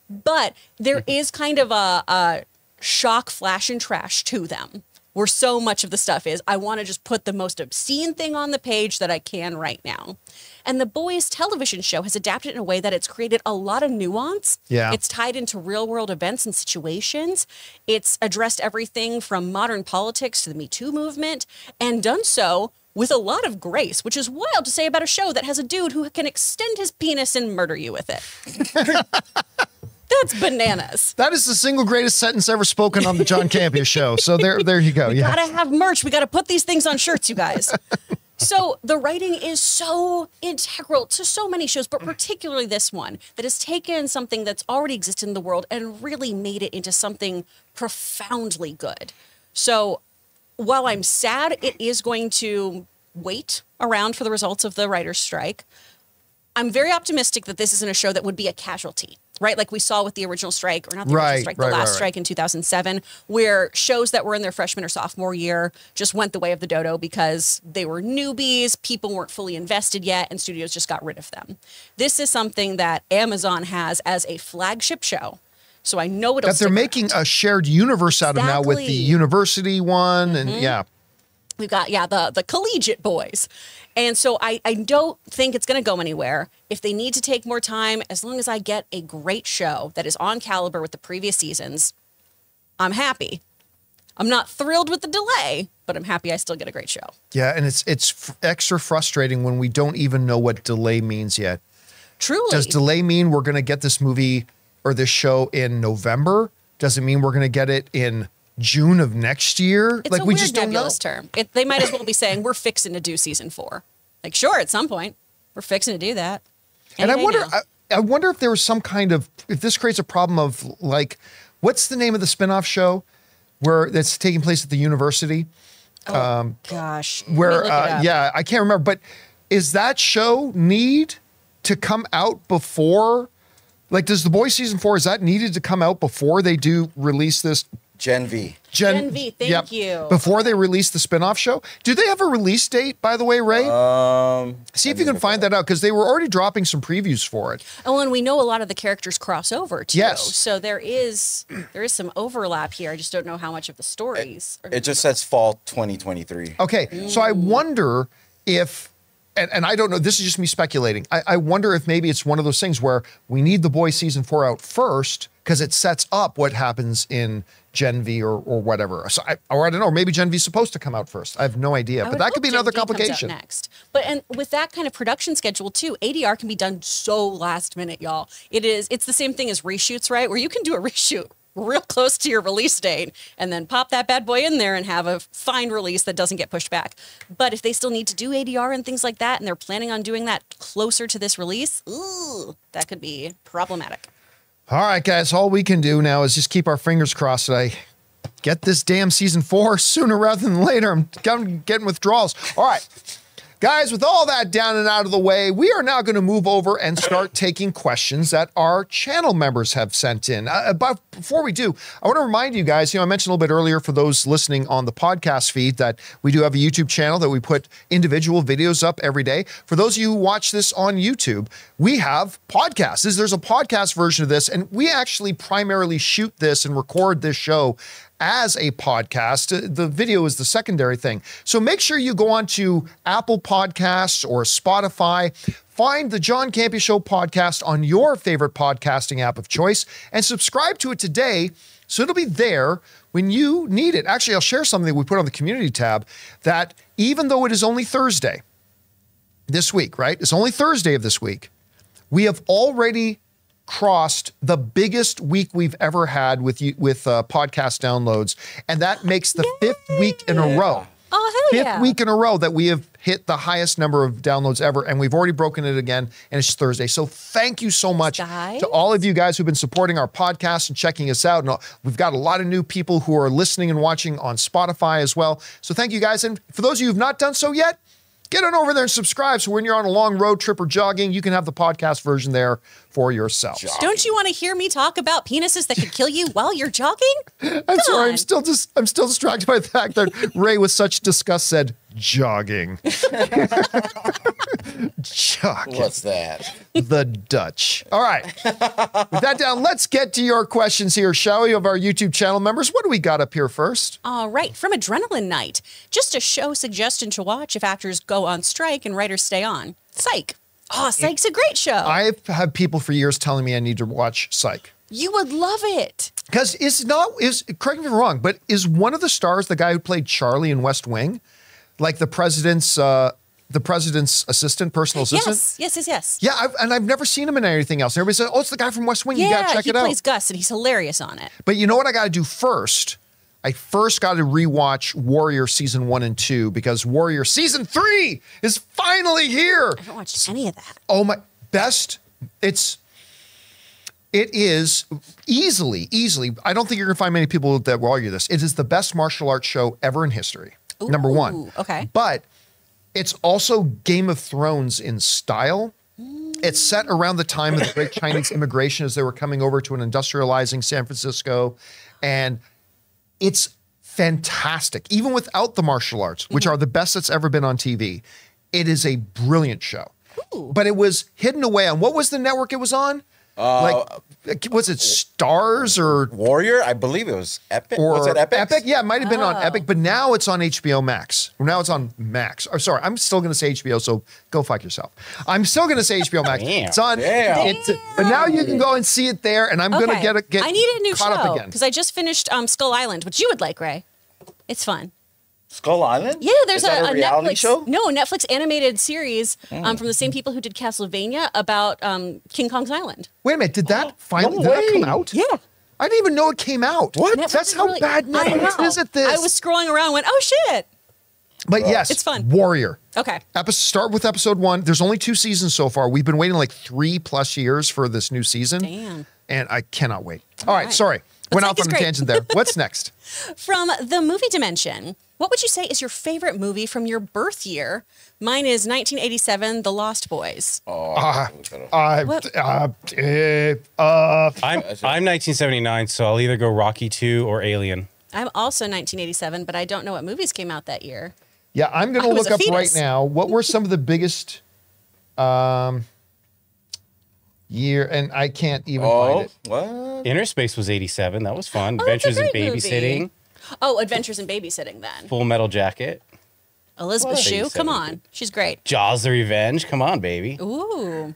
but there is kind of a shock, flash, and trash to them, where so much of the stuff is, I want to just put the most obscene thing on the page that I can right now. And The Boys television show has adapted in a way that it's created a lot of nuance. Yeah. It's tied into real world events and situations. It's addressed everything from modern politics to the Me Too movement, and done so with a lot of grace, which is wild to say about a show that has a dude who can extend his penis and murder you with it. That's bananas. That is the single greatest sentence ever spoken on the John Campea Show. So there you go. We gotta have merch. We gotta put these things on shirts, you guys. So the writing is so integral to so many shows, but particularly this one that has taken something that's already existed in the world and really made it into something profoundly good. So while I'm sad it is going to wait around for the results of the writer's strike, I'm very optimistic that this isn't a show that would be a casualty, right? Like we saw with the original strike, or not the original strike, the last strike in 2007, where shows that were in their freshman or sophomore year just went the way of the dodo because they were newbies, people weren't fully invested yet, and studios just got rid of them. This is something that Amazon has as a flagship show. So I know it'll that they're making a shared universe out of now with the university one, and we've got, the collegiate boys. And so I don't think it's going to go anywhere. If they need to take more time, as long as I get a great show that is on caliber with the previous seasons, I'm happy. I'm not thrilled with the delay, but I'm happy I still get a great show. Yeah, and it's extra frustrating when we don't even know what delay means yet. Truly. Does delay mean we're going to get this movie or this show in November? Does it mean we're going to get it in June of next year? It's like, we just don't know. Term. They might as well be saying we're fixing to do season 4. Like, sure, at some point we're fixing to do that. And I wonder if there was some kind of, if this creates a problem of like, what's the name of the spinoff show where that's taking place at the university? Oh, gosh. Where, I can't remember, but is that show need to come out before, like, does The Boys season 4, is that needed to come out before they do release this? Gen V. Gen V, thank you. Before they release the spinoff show. Do they have a release date, by the way, Ray? See if you can find that out, because they were already dropping some previews for it. Oh, and we know a lot of the characters cross over, too. Yes. So there is some overlap here. I just don't know how much of the stories. It just says fall 2023. Okay, so I wonder if, and I don't know, this is just me speculating. I wonder if maybe it's one of those things where we need The Boys season 4 out first, because it sets up what happens in Gen V or whatever. So I don't know, maybe Gen V is supposed to come out first. I have no idea, but that could be another complication. Next. And with that kind of production schedule too, ADR can be done so last minute, y'all. It's the same thing as reshoots, right? Where you can do a reshoot real close to your release date and then pop that bad boy in there and have a fine release that doesn't get pushed back. But if they still need to do ADR and things like that, and they're planning on doing that closer to this release, that could be problematic. All right, guys, all we can do now is just keep our fingers crossed that get this damn season 4 sooner rather than later. I'm getting withdrawals. All right. Guys, with all that down and out of the way, we are now going to move over and start taking questions that our channel members have sent in. But before we do, I want to remind you guys, I mentioned a little bit earlier for those listening on the podcast feed that we do have a YouTube channel that we put individual videos up every day. For those of you who watch this on YouTube, we have podcasts. There's a podcast version of this, and we actually primarily shoot this and record this show as a podcast. The video is the secondary thing. So make sure you go on to Apple Podcasts or Spotify, find the John Campea Show podcast on your favorite podcasting app of choice, and subscribe to it today so it'll be there when you need it. Actually, I'll share something we put on the community tab that even though it is only Thursday this week, right? It's only Thursday of this week. We have already crossed the biggest week we've ever had with podcast downloads, and that makes the fifth week in a row. Oh, hell yeah. Fifth week in a row that we have hit the highest number of downloads ever, and we've already broken it again, and it's Thursday. So thank you so much to all of you guys who've been supporting our podcast and checking us out. And we've got a lot of new people who are listening and watching on Spotify as well. So thank you guys. And for those of you who've not done so yet, get on over there and subscribe so when you're on a long road trip or jogging, you can have the podcast version there for yourself. Don't you want to hear me talk about penises that could kill you while you're jogging? I'm sorry, I'm still distracted by the fact that Ray with such disgust said jogging. Jogging. What's that? The Dutch. All right. With that down, let's get to your questions here, shall we, of our YouTube channel members. What do we got up here first? All right. From Adrenaline Night. Just a show suggestion to watch if actors go on strike and writers stay on. Psych. Oh, Psych's a great show. I've had people for years telling me I need to watch Psych. You would love it. Because correct me if I'm wrong, but is one of the stars the guy who played Charlie in West Wing? Like the president's assistant, personal assistant? Yes. Yeah, I've never seen him in anything else. Everybody says, oh, it's the guy from West Wing. You got to check it out. He plays Gus, and he's hilarious on it. But you know what I got to do first? I first got to rewatch Warrior Season 1 and 2 because Warrior Season 3 is finally here. I haven't watched any of that. Oh, my best. It is easily, I don't think you're going to find many people that will argue this. It is the best martial arts show ever in history. Ooh, number one. Okay. But it's also Game of Thrones in style. It's set around the time of the Great Chinese immigration as they were coming over to an industrializing San Francisco. And it's fantastic, even without the martial arts, which are the best that's ever been on TV. It is a brilliant show. Ooh. But it was hidden away on, what was the network it was on? Was it Stars or Warrior? I believe it was Epic. Or was it Epic? Epic? Yeah, it might have been on Epic, but now it's on HBO Max. Now it's on Max. Or sorry, I'm still going to say HBO, so go fuck yourself. I'm still going to say HBO Max. Damn. It's on. Damn. But now you can go and see it there, and I'm going to get I need a new caught up show again. because I just finished Skull Island, which you would like, Ray. It's fun. Skull Island? Yeah, there's Is that a reality Netflix show? No, Netflix animated series from the same people who did Castlevania about King Kong's Island. Wait a minute, did that finally no did that come way. out? Yeah. I didn't even know it came out. What? Netflix That's is how really- bad I Netflix know. is at this. I was scrolling around and went, oh shit. But yes, It's fun. Warrior. Okay. Start with episode 1. There's only 2 seasons so far. We've been waiting like 3+ years for this new season. Damn. And I cannot wait. All right, sorry. But Went Psych off is on a great. tangent there. What's next? From the movie dimension, what would you say is your favorite movie from your birth year? Mine is 1987, The Lost Boys. I'm 1979, so I'll either go Rocky 2 or Alien. I'm also 1987, but I don't know what movies came out that year. Yeah, I'm going I to was look a up right fetus. now. What were some of the biggest year? And I can't even find it. What? Inner Space was 87. That was fun. Oh, that's a Adventures in great movie. Babysitting. Oh, Adventures in Babysitting then. Full Metal Jacket. Elizabeth What? Shue, come 87. on. She's great. Jaws the Revenge. Come on, baby. Ooh.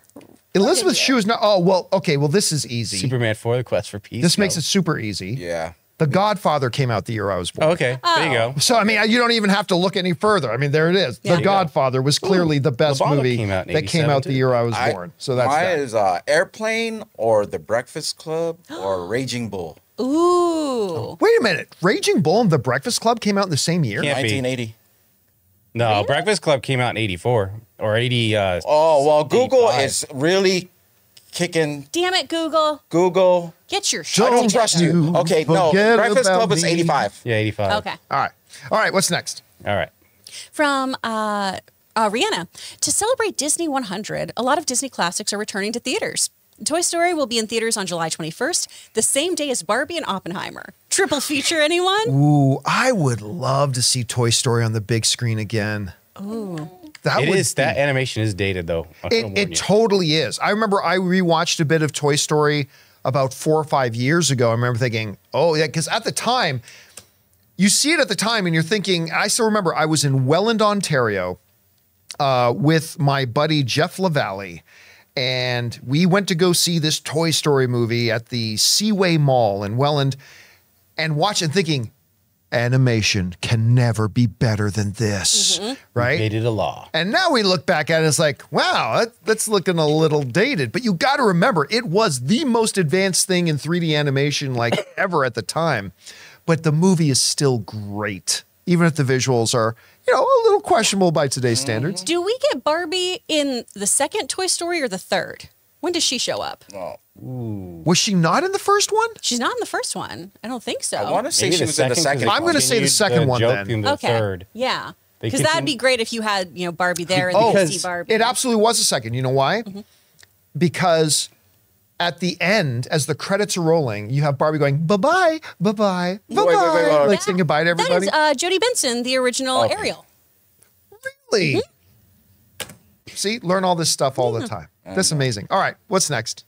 Elizabeth at you. Shue is not. Oh, well, okay. Well, this is easy. Superman 4, The Quest for Peace. This makes No. it super easy. Yeah. The Godfather came out the year I was born. Oh, okay, there you go. So, I mean, you don't even have to look any further. I mean, there it is. Yeah. The Godfather was clearly the best Lobotomy movie came out in that came out 87 the year I was I- born. So that's mine that. is Airplane or The Breakfast Club or Raging Bull. Ooh. Wait a minute. Raging Bull and The Breakfast Club came out in the same year? Can't be. 1980. No, Really? Breakfast Club came out in 84 or 80. Oh, well, Google 85. is really kicking Damn it, Google. Google. Get your shit I don't together. trust you. Okay, no. Forget Breakfast about Club is me. 85. Yeah, 85. Okay. All right. What's next? All right. From Rihanna. To celebrate Disney 100, a lot of Disney classics are returning to theaters. Toy Story will be in theaters on July 21st, the same day as Barbie and Oppenheimer. Triple feature, anyone? Ooh, I would love to see Toy Story on the big screen again. Ooh. That animation is dated though. It totally is. I remember I rewatched a bit of Toy Story about 4 or 5 years ago. I remember thinking, oh yeah, because at the time, you see it at the time and you're thinking, I still remember I was in Welland, Ontario with my buddy Jeff LaValle. And we went to go see this Toy Story movie at the Seaway Mall in Welland and watch it thinking, animation can never be better than this, right? Made it a law. And now we look back at it, it's like, wow, that's looking a little dated. But you got to remember, it was the most advanced thing in 3D animation like ever at the time. But the movie is still great, even if the visuals are, a little questionable by today's standards. Do we get Barbie in the second Toy Story or the third? When does she show up? Was she not in the first one? She's not in the first one. I don't think so. I want to say Maybe she was in the second. I'm going to say the second one then. In the third. Yeah. They Because that'd continue- be great if you had, Barbie there and Oh, you could see Barbie. it absolutely was a second. You know why? Because at the end, as the credits are rolling, you have Barbie going, bye-bye, bye-bye, bye-bye. Like saying goodbye to everybody. That is Jodie Benson, the original Okay. Ariel. Really? See, learn all this stuff all the time. That's amazing. All right, what's next?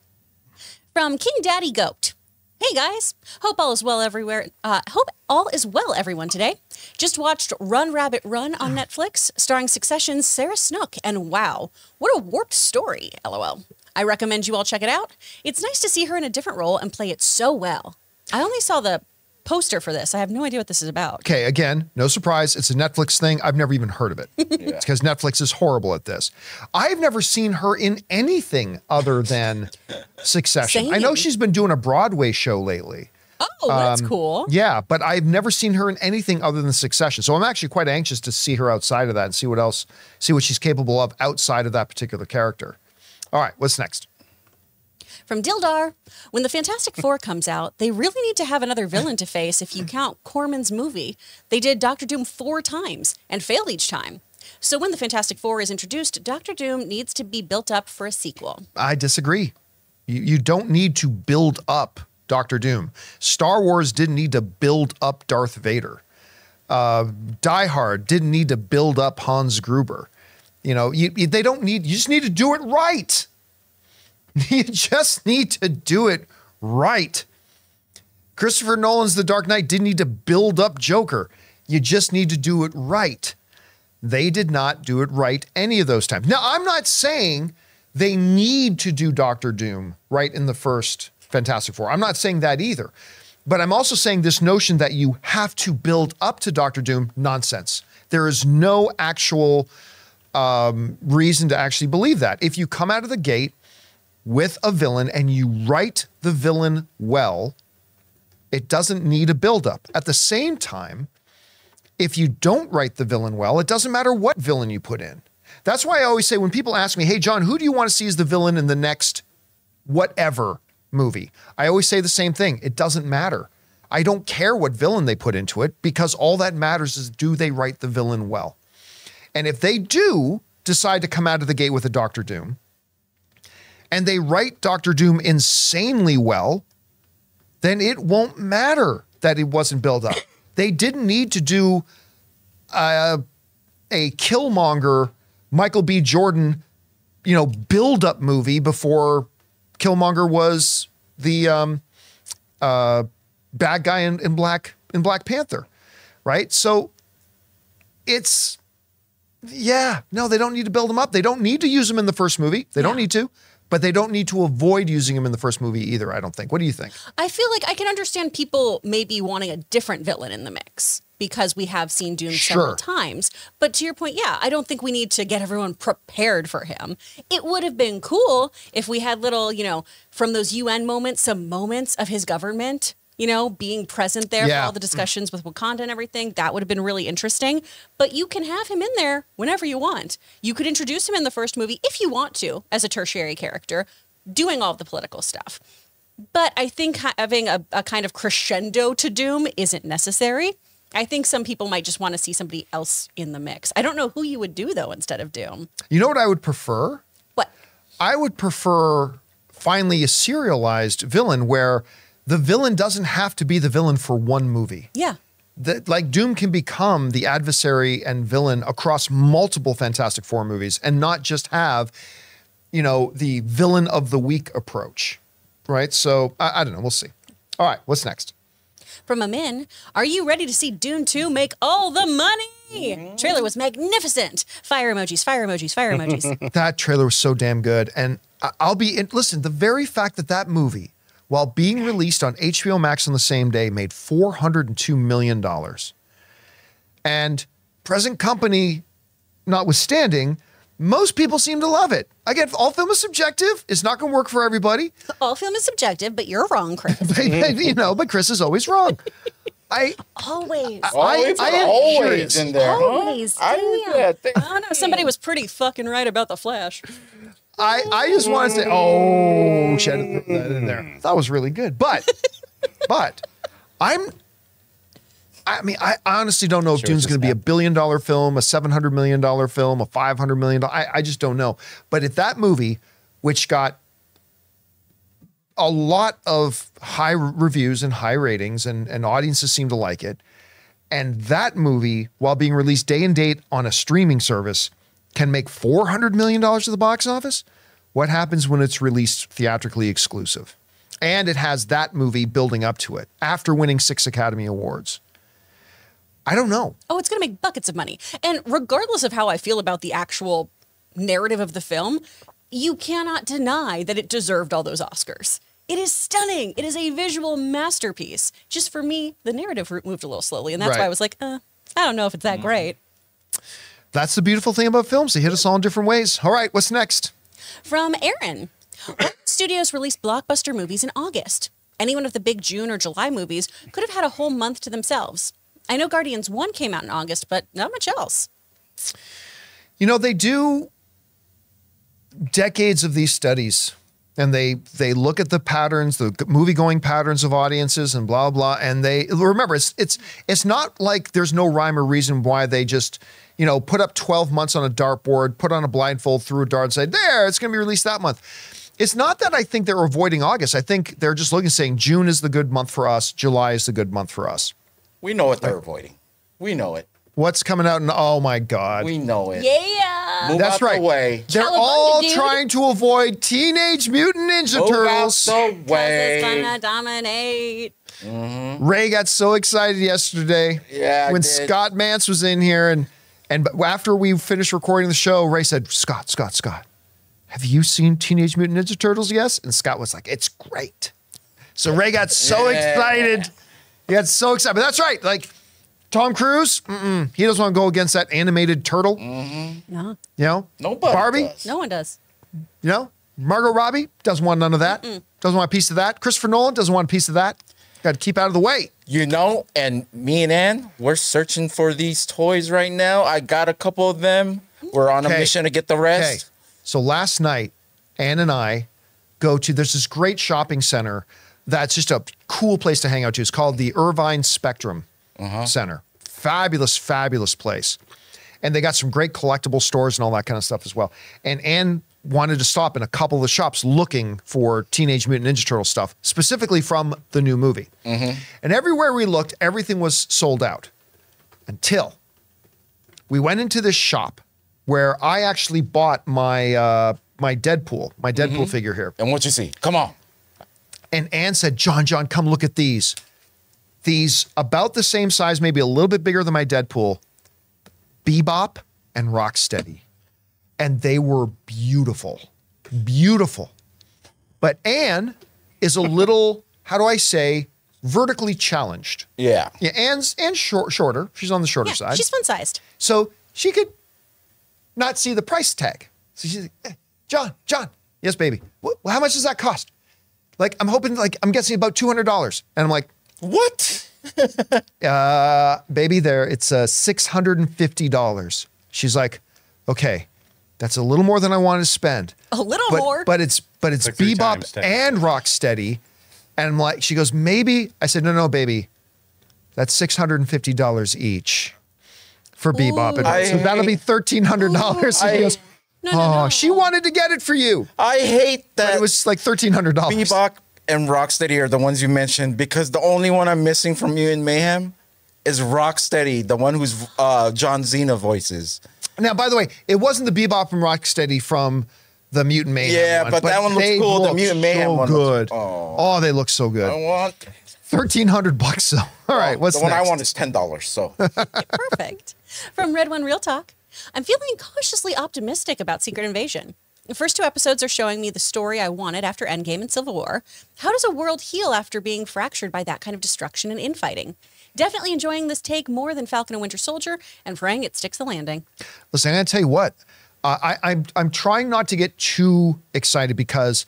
From King Daddy Goat. Hey guys, hope all is well everywhere. Hope all is well, everyone, today. Just watched Run Rabbit Run on Netflix, starring Succession's Sarah Snook, and wow, what a warped story, LOL. I recommend you all check it out. It's nice to see her in a different role and play it so well. I only saw the poster for this. I have no idea what this is about. Okay, again, no surprise. It's a Netflix thing. I've never even heard of it. It's because Netflix is horrible at this. I've never seen her in anything other than Succession. Same. I know she's been doing a Broadway show lately. Oh, that's cool. Yeah, but I've never seen her in anything other than Succession. So I'm actually quite anxious to see her outside of that and see what she's capable of outside of that particular character. All right, what's next? From Dildar, when the Fantastic Four comes out, they really need to have another villain to face if you count Corman's movie. They did Doctor Doom 4 times and failed each time. So when the Fantastic Four is introduced, Doctor Doom needs to be built up for a sequel. I disagree. You don't need to build up Doctor Doom. Star Wars didn't need to build up Darth Vader. Die Hard didn't need to build up Hans Gruber. They don't need, you just need to do it right. You just need to do it right. Christopher Nolan's The Dark Knight didn't need to build up Joker. You just need to do it right. They did not do it right any of those times. Now, I'm not saying they need to do Doctor Doom right in the first Fantastic Four. I'm not saying that either. But I'm also saying this notion that you have to build up to Doctor Doom, nonsense. There is no actual reason to actually believe that. If you come out of the gate with a villain and you write the villain well, it doesn't need a buildup. At the same time, if you don't write the villain well, it doesn't matter what villain you put in. That's why I always say when people ask me, hey, John, who do you want to see as the villain in the next whatever movie? I always say the same thing. It doesn't matter. I don't care what villain they put into it because all that matters is do they write the villain well? And if they do decide to come out of the gate with a Doctor Doom, and they write Doctor Doom insanely well, then it won't matter that it wasn't built up. They didn't need to do a Killmonger, Michael B. Jordan, build-up movie before Killmonger was the bad guy in Black Panther, right? So it's, no, they don't need to build him up. They don't need to use him in the first movie. They don't need to. But they don't need to avoid using him in the first movie either, I don't think. What do you think? I feel like I can understand people maybe wanting a different villain in the mix because we have seen Doom several times. But to your point, yeah, I don't think we need to get everyone prepared for him. It would have been cool if we had little, from those UN moments, some moments of his government, being present there for all the discussions with Wakanda and everything. That would have been really interesting. But you can have him in there whenever you want. You could introduce him in the first movie if you want to as a tertiary character, doing all the political stuff. But I think having a kind of crescendo to Doom isn't necessary. I think some people might just want to see somebody else in the mix. I don't know who you would do, though, instead of Doom. You know what I would prefer? What? I would prefer finally a serialized villain where the villain doesn't have to be the villain for one movie. Yeah. Like Doom can become the adversary and villain across multiple Fantastic Four movies and not just have, you know, the villain of the week approach, right? So I don't know. We'll see. All right. What's next? From Amin, are you ready to see Dune 2 make all the money? Trailer was magnificent. Fire emojis, fire emojis, fire emojis. That trailer was so damn good. And listen, the very fact that that movie, while being released on HBO Max on the same day, made $402 million. And present company notwithstanding, most people seem to love it. Again, all film is subjective. It's not going to work for everybody. All film is subjective, but you're wrong, Chris. You know, but Chris is always wrong. Always. Always in there. Always. I don't know. Somebody was pretty fucking right about the Flash. I just want to say, oh, shed that in there. That was really good. But I honestly don't know if Dune's going to be $1 billion film, a $700 million film, a $500 million. I just don't know. But if that movie, which got a lot of high reviews and high ratings and audiences seem to like it, and that movie, while being released day and date on a streaming service, can make $400 million at the box office, what happens when it's released theatrically exclusive? And it has that movie building up to it after winning 6 Academy Awards. I don't know. Oh, it's going to make buckets of money. And regardless of how I feel about the actual narrative of the film, you cannot deny that it deserved all those Oscars. It is stunning. It is a visual masterpiece. Just for me, the narrative route moved a little slowly. And that's why I was like, I don't know if it's that great. That's the beautiful thing about films. They hit us all in different ways. All right, what's next? From Aaron. Studios released blockbuster movies in August. Anyone of the big June or July movies could have had a whole month to themselves. I know Guardians 1 came out in August, but not much else. You know, they do decades of these studies, and they look at the patterns, the movie-going patterns of audiences and blah, blah, and they remember, it's not like there's no rhyme or reason why they just, you know, put up 12 months on a dartboard, put on a blindfold, threw a dart and say, there, it's going to be released that month. It's not that I think they're avoiding August. I think they're just looking and saying June is the good month for us, July is the good month for us. We know what they're avoiding. We know it. What's coming out? Oh my God. We know it. Yeah. Move That's out right. the way. They're all trying to avoid Teenage Mutant Ninja Turtles. Move out the way. It's gonna dominate. Ray got so excited yesterday when Scott Mance was in here, and after we finished recording the show, Ray said, Scott, have you seen Teenage Mutant Ninja Turtles yet? And Scott was like, it's great. So Ray got so excited. He got so excited. But that's right. Like Tom Cruise, he doesn't want to go against that animated turtle. No. You know? Nobody Barbie? does. No one does. You know? Margot Robbie doesn't want none of that. Doesn't want a piece of that. Christopher Nolan doesn't want a piece of that. Got to keep out of the way. You know, and me and Ann, we're searching for these toys right now. I got a couple of them. We're on a mission to get the rest. Okay. So last night, Ann and I there's this great shopping center that's just a cool place to hang out to. It's called the Irvine Spectrum Center. Fabulous, fabulous place. And they got some great collectible stores and all that kind of stuff as well. And Ann wanted to stop in a couple of the shops looking for Teenage Mutant Ninja Turtle stuff, specifically from the new movie. And everywhere we looked, everything was sold out until we went into this shop where I actually bought my my Deadpool figure here. And what you see? Come on. And Ann said, John, come look at these. These about the same size, maybe a little bit bigger than my Deadpool, Bebop and Rocksteady. And they were beautiful, beautiful. But Ann is a little, how do I say, vertically challenged. Yeah, Ann's shorter. She's on the shorter side. She's fun-sized. So she could not see the price tag. So she's like, hey, John, yes, baby. How much does that cost? Like, I'm hoping, like, I'm guessing about $200. And I'm like, what? Baby, it's $650. She's like, okay, That's a little more than I wanted to spend. A little more. But it's like 3 Bebop times, and Rocksteady. And I'm like, she goes, maybe. I said, no, baby. That's $650 each for Bebop. And so that'll be $1,300. And she goes, No. she wanted to get it for you. I hate that. But it was like $1,300. Bebop and Rocksteady are the ones you mentioned because the only one I'm missing from you in Mayhem is Rocksteady, the one who's John Cena voices. Now, by the way, it wasn't the Bebop and Rocksteady from the Mutant Mayhem Yeah, one, but that one looks they cool. The look Mutant Mayhem so one good. looks- They look so good. I want $1,300 though. All right, what's the one next? I want is $10. So Perfect. From Red One Real Talk, I'm feeling cautiously optimistic about Secret Invasion. The first 2 episodes are showing me the story I wanted after Endgame and Civil War. How does a world heal after being fractured by that kind of destruction and infighting? Definitely enjoying this take more than Falcon and Winter Soldier, and praying it sticks the landing. Listen, I'm gonna tell you what. I'm trying not to get too excited because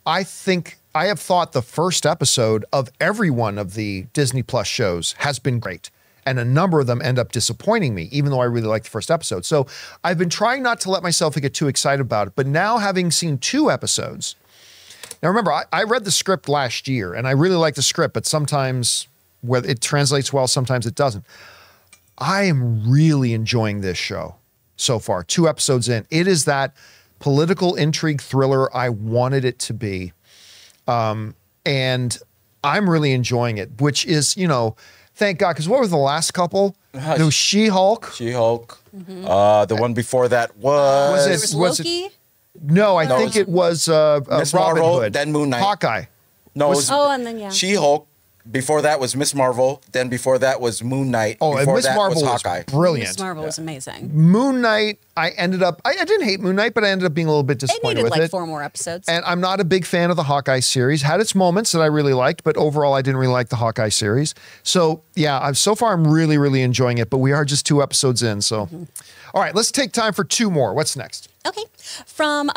I think I have thought the first episode of every one of the Disney Plus shows has been great. And a number of them end up disappointing me, even though I really like the first episode. So I've been trying not to let myself get too excited about it. But now having seen 2 episodes, now remember, I read the script last year and I really like the script, but sometimes whether it translates well, sometimes it doesn't. I am really enjoying this show so far, 2 episodes in. It is that political intrigue thriller I wanted it to be. And I'm really enjoying it, which is, thank God, because what were the last couple? There was She-Hulk. She-Hulk. The one before that was There was Loki. No, I think it was Miss Robin Marvel, Hood. then Moon Knight. Hawkeye. No, it was and then, She-Hulk. Before that was Miss Marvel. Then before that was Moon Knight. Oh, and before Miss that Marvel was was Hawkeye. brilliant. Miss Marvel was amazing. Moon Knight, I didn't hate Moon Knight, but I ended up being a little bit It disappointed needed with like it. 4 more episodes. And I'm not a big fan of the Hawkeye series. Had its moments that I really liked, but overall I didn't really like the Hawkeye series. So yeah, so far I'm really, really enjoying it, but we are just 2 episodes in. So, all right, let's take time for 2 more. What's next? Okay. From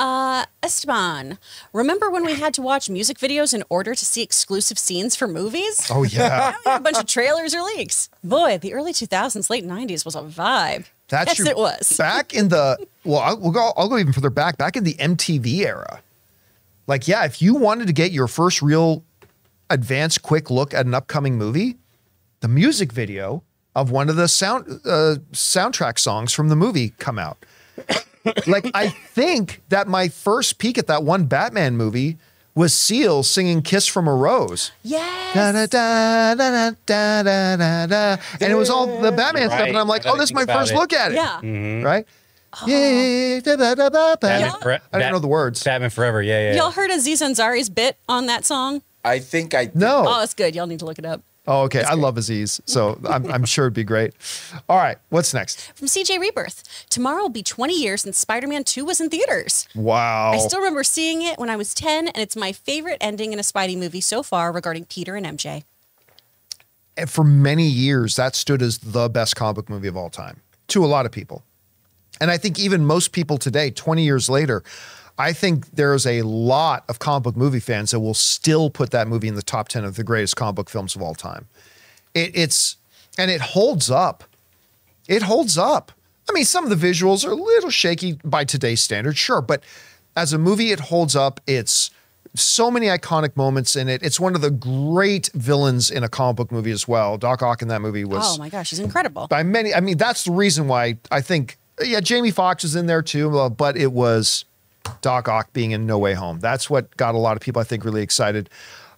Esteban. Remember when we had to watch music videos in order to see exclusive scenes for movies? Oh yeah. Now we have a bunch of trailers or leaks. Boy, the early 2000s, late 90s was a vibe. Yes, it was. Back in the, I'll go even further back in the MTV era. Like, yeah, if you wanted to get your first real advanced quick look at an upcoming movie, the music video of one of the soundtrack songs from the movie come out. Like, I think that my first peek at that one Batman movie was Seal singing Kiss from a Rose. Yes. Da, da, da, da, da, da, da, da. And it was all the Batman stuff. And I'm like, oh, this is my first look at it. Yeah. Right? Yeah. Da, da, da, da, da. Batman I didn't know the words. Batman Forever, yeah. Y'all heard Aziz Ansari's bit on that song? I think I No. Oh, it's good. Y'all need to look it up. Oh, okay. I love Aziz. So I'm sure it'd be great. All right. What's next? From CJ Rebirth. Tomorrow will be 20 years since Spider-Man 2 was in theaters. Wow. I still remember seeing it when I was 10, and it's my favorite ending in a Spidey movie so far regarding Peter and MJ. And for many years, that stood as the best comic book movie of all time to a lot of people. And I think even most people today, 20 years later, I think there's a lot of comic book movie fans that will still put that movie in the top 10 of the greatest comic book films of all time. It holds up. It holds up. I mean, some of the visuals are a little shaky by today's standards, sure, but as a movie, it holds up. It's so many iconic moments in it. It's one of the great villains in a comic book movie as well. Doc Ock in that movie was... Oh my gosh, he's incredible. By many, I mean, that's the reason why I think, yeah, Jamie Foxx was in there too, but it was Doc Ock being in No Way Home. That's what got a lot of people, I think, really excited.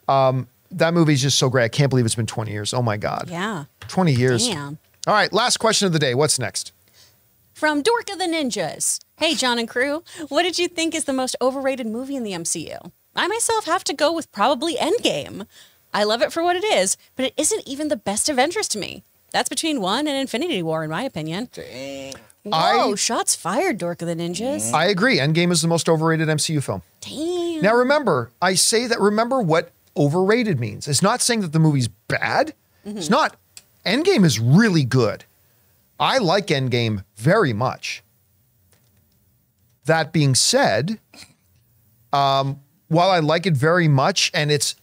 That movie is just so great. I can't believe it's been 20 years. Oh my God. Yeah. 20 years. Damn. All right, last question of the day. What's next? From Dork of the Ninjas. Hey, John and crew. What did you think is the most overrated movie in the MCU? I myself have to go with probably Endgame. I love it for what it is, but it isn't even the best Avengers to me. That's between 1 and Infinity War, in my opinion. Dang. Whoa, shots fired, Dork of the Ninjas. I agree. Endgame is the most overrated MCU film. Damn. Now remember, I say that, remember what overrated means. It's not saying that the movie's bad. It's not. Endgame is really good. I like Endgame very much. That being said, while I like it very much, and its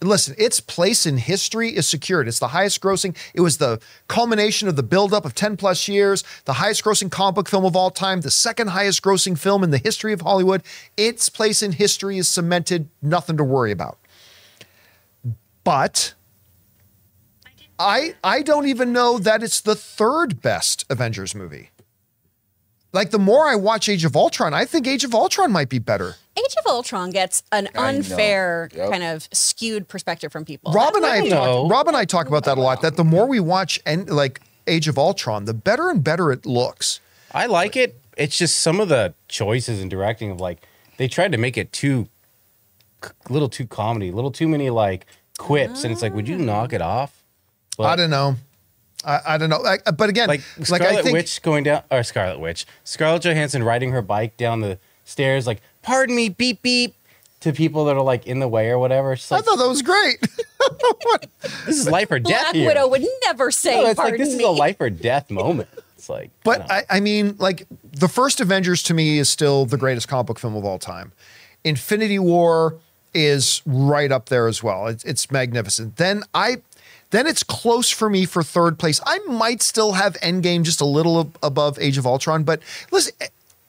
place in history is secured. It's the highest grossing. It was the culmination of the buildup of 10 plus years, the highest grossing comic book film of all time, the second highest grossing film in the history of Hollywood. Its place in history is cemented, nothing to worry about. But I don't even know that it's the third best Avengers movie. Like, the more I watch Age of Ultron, I think Age of Ultron might be better. Age of Ultron gets an unfair kind of skewed perspective from people. Rob and I talk about that a lot, that the more we watch Age of Ultron, the better and better it looks. I like it. It's just some of the choices in directing of like, they tried to make it a little too comedy, a little too many like quips. And it's like, would you knock it off? But, I don't know. I don't know. But again, like Scarlet Johansson riding her bike down the stairs, like, pardon me, beep, beep, to people that are like in the way or whatever. Like, I thought that was great. This is life or death. Black Widow would never say, no, it's pardon like, this me. is a life or death moment. It's like, but I mean, like, the first Avengers to me is still the greatest comic book film of all time. Infinity War is right up there as well. It's magnificent. Then it's close for me for third place. I might still have Endgame just a little above Age of Ultron, but listen,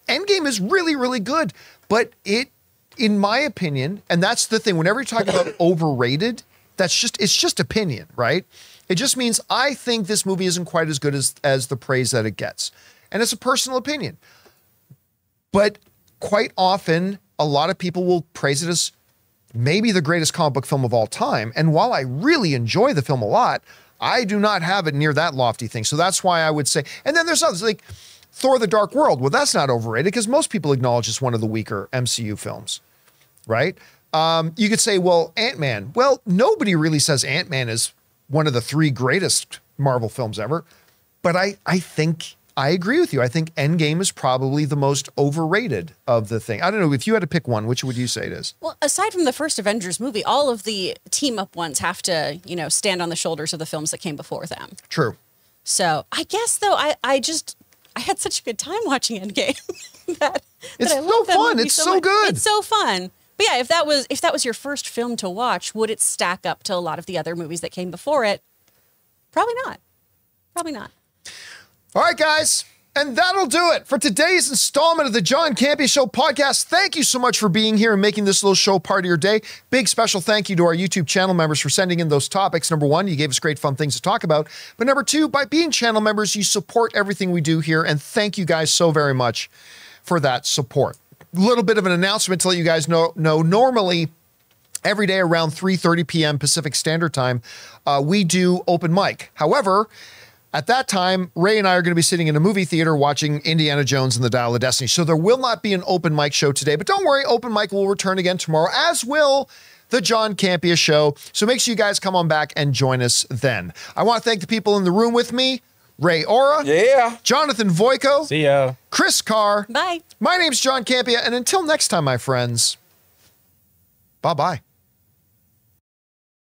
Endgame is really, really good. But in my opinion, and that's the thing, whenever you talk about overrated, it's just opinion, right? It just means I think this movie isn't quite as good as the praise that it gets. And it's a personal opinion. But quite often, a lot of people will praise it as maybe the greatest comic book film of all time. And while I really enjoy the film a lot, I do not have it near that lofty thing. So that's why I would say, and then there's others like Thor: The Dark World. Well, that's not overrated because most people acknowledge it's one of the weaker MCU films, right? You could say, well, Ant-Man. Well, nobody really says Ant-Man is one of the 3 greatest Marvel films ever. But I think I agree with you. I think Endgame is probably the most overrated of the thing. I don't know, if you had to pick one, which would you say it is? Well, aside from the first Avengers movie, all of the team-up ones have to, stand on the shoulders of the films that came before them. True. So I guess, though, I had such a good time watching Endgame. It's so fun. It's so good. It's so fun. But yeah, if that was your first film to watch, would it stack up to a lot of the other movies that came before it? Probably not. Probably not. All right, guys. And that'll do it for today's installment of the John Campea Show podcast. Thank you so much for being here and making this little show part of your day. Big special thank you to our YouTube channel members for sending in those topics. Number 1, you gave us great fun things to talk about. But number 2, by being channel members, you support everything we do here. And thank you guys so very much for that support. A little bit of an announcement to let you guys know normally, every day around 3:30 p.m. Pacific Standard Time, we do open mic. However, at that time, Ray and I are going to be sitting in a movie theater watching Indiana Jones and the Dial of Destiny. So there will not be an open mic show today, but don't worry, open mic will return again tomorrow, as will the John Campea Show. So make sure you guys come on back and join us then. I want to thank the people in the room with me, Ray Ora. Yeah. Jonathan Voico. see ya. Chris Carr. Bye. My name's John Campea, and until next time, my friends, bye-bye.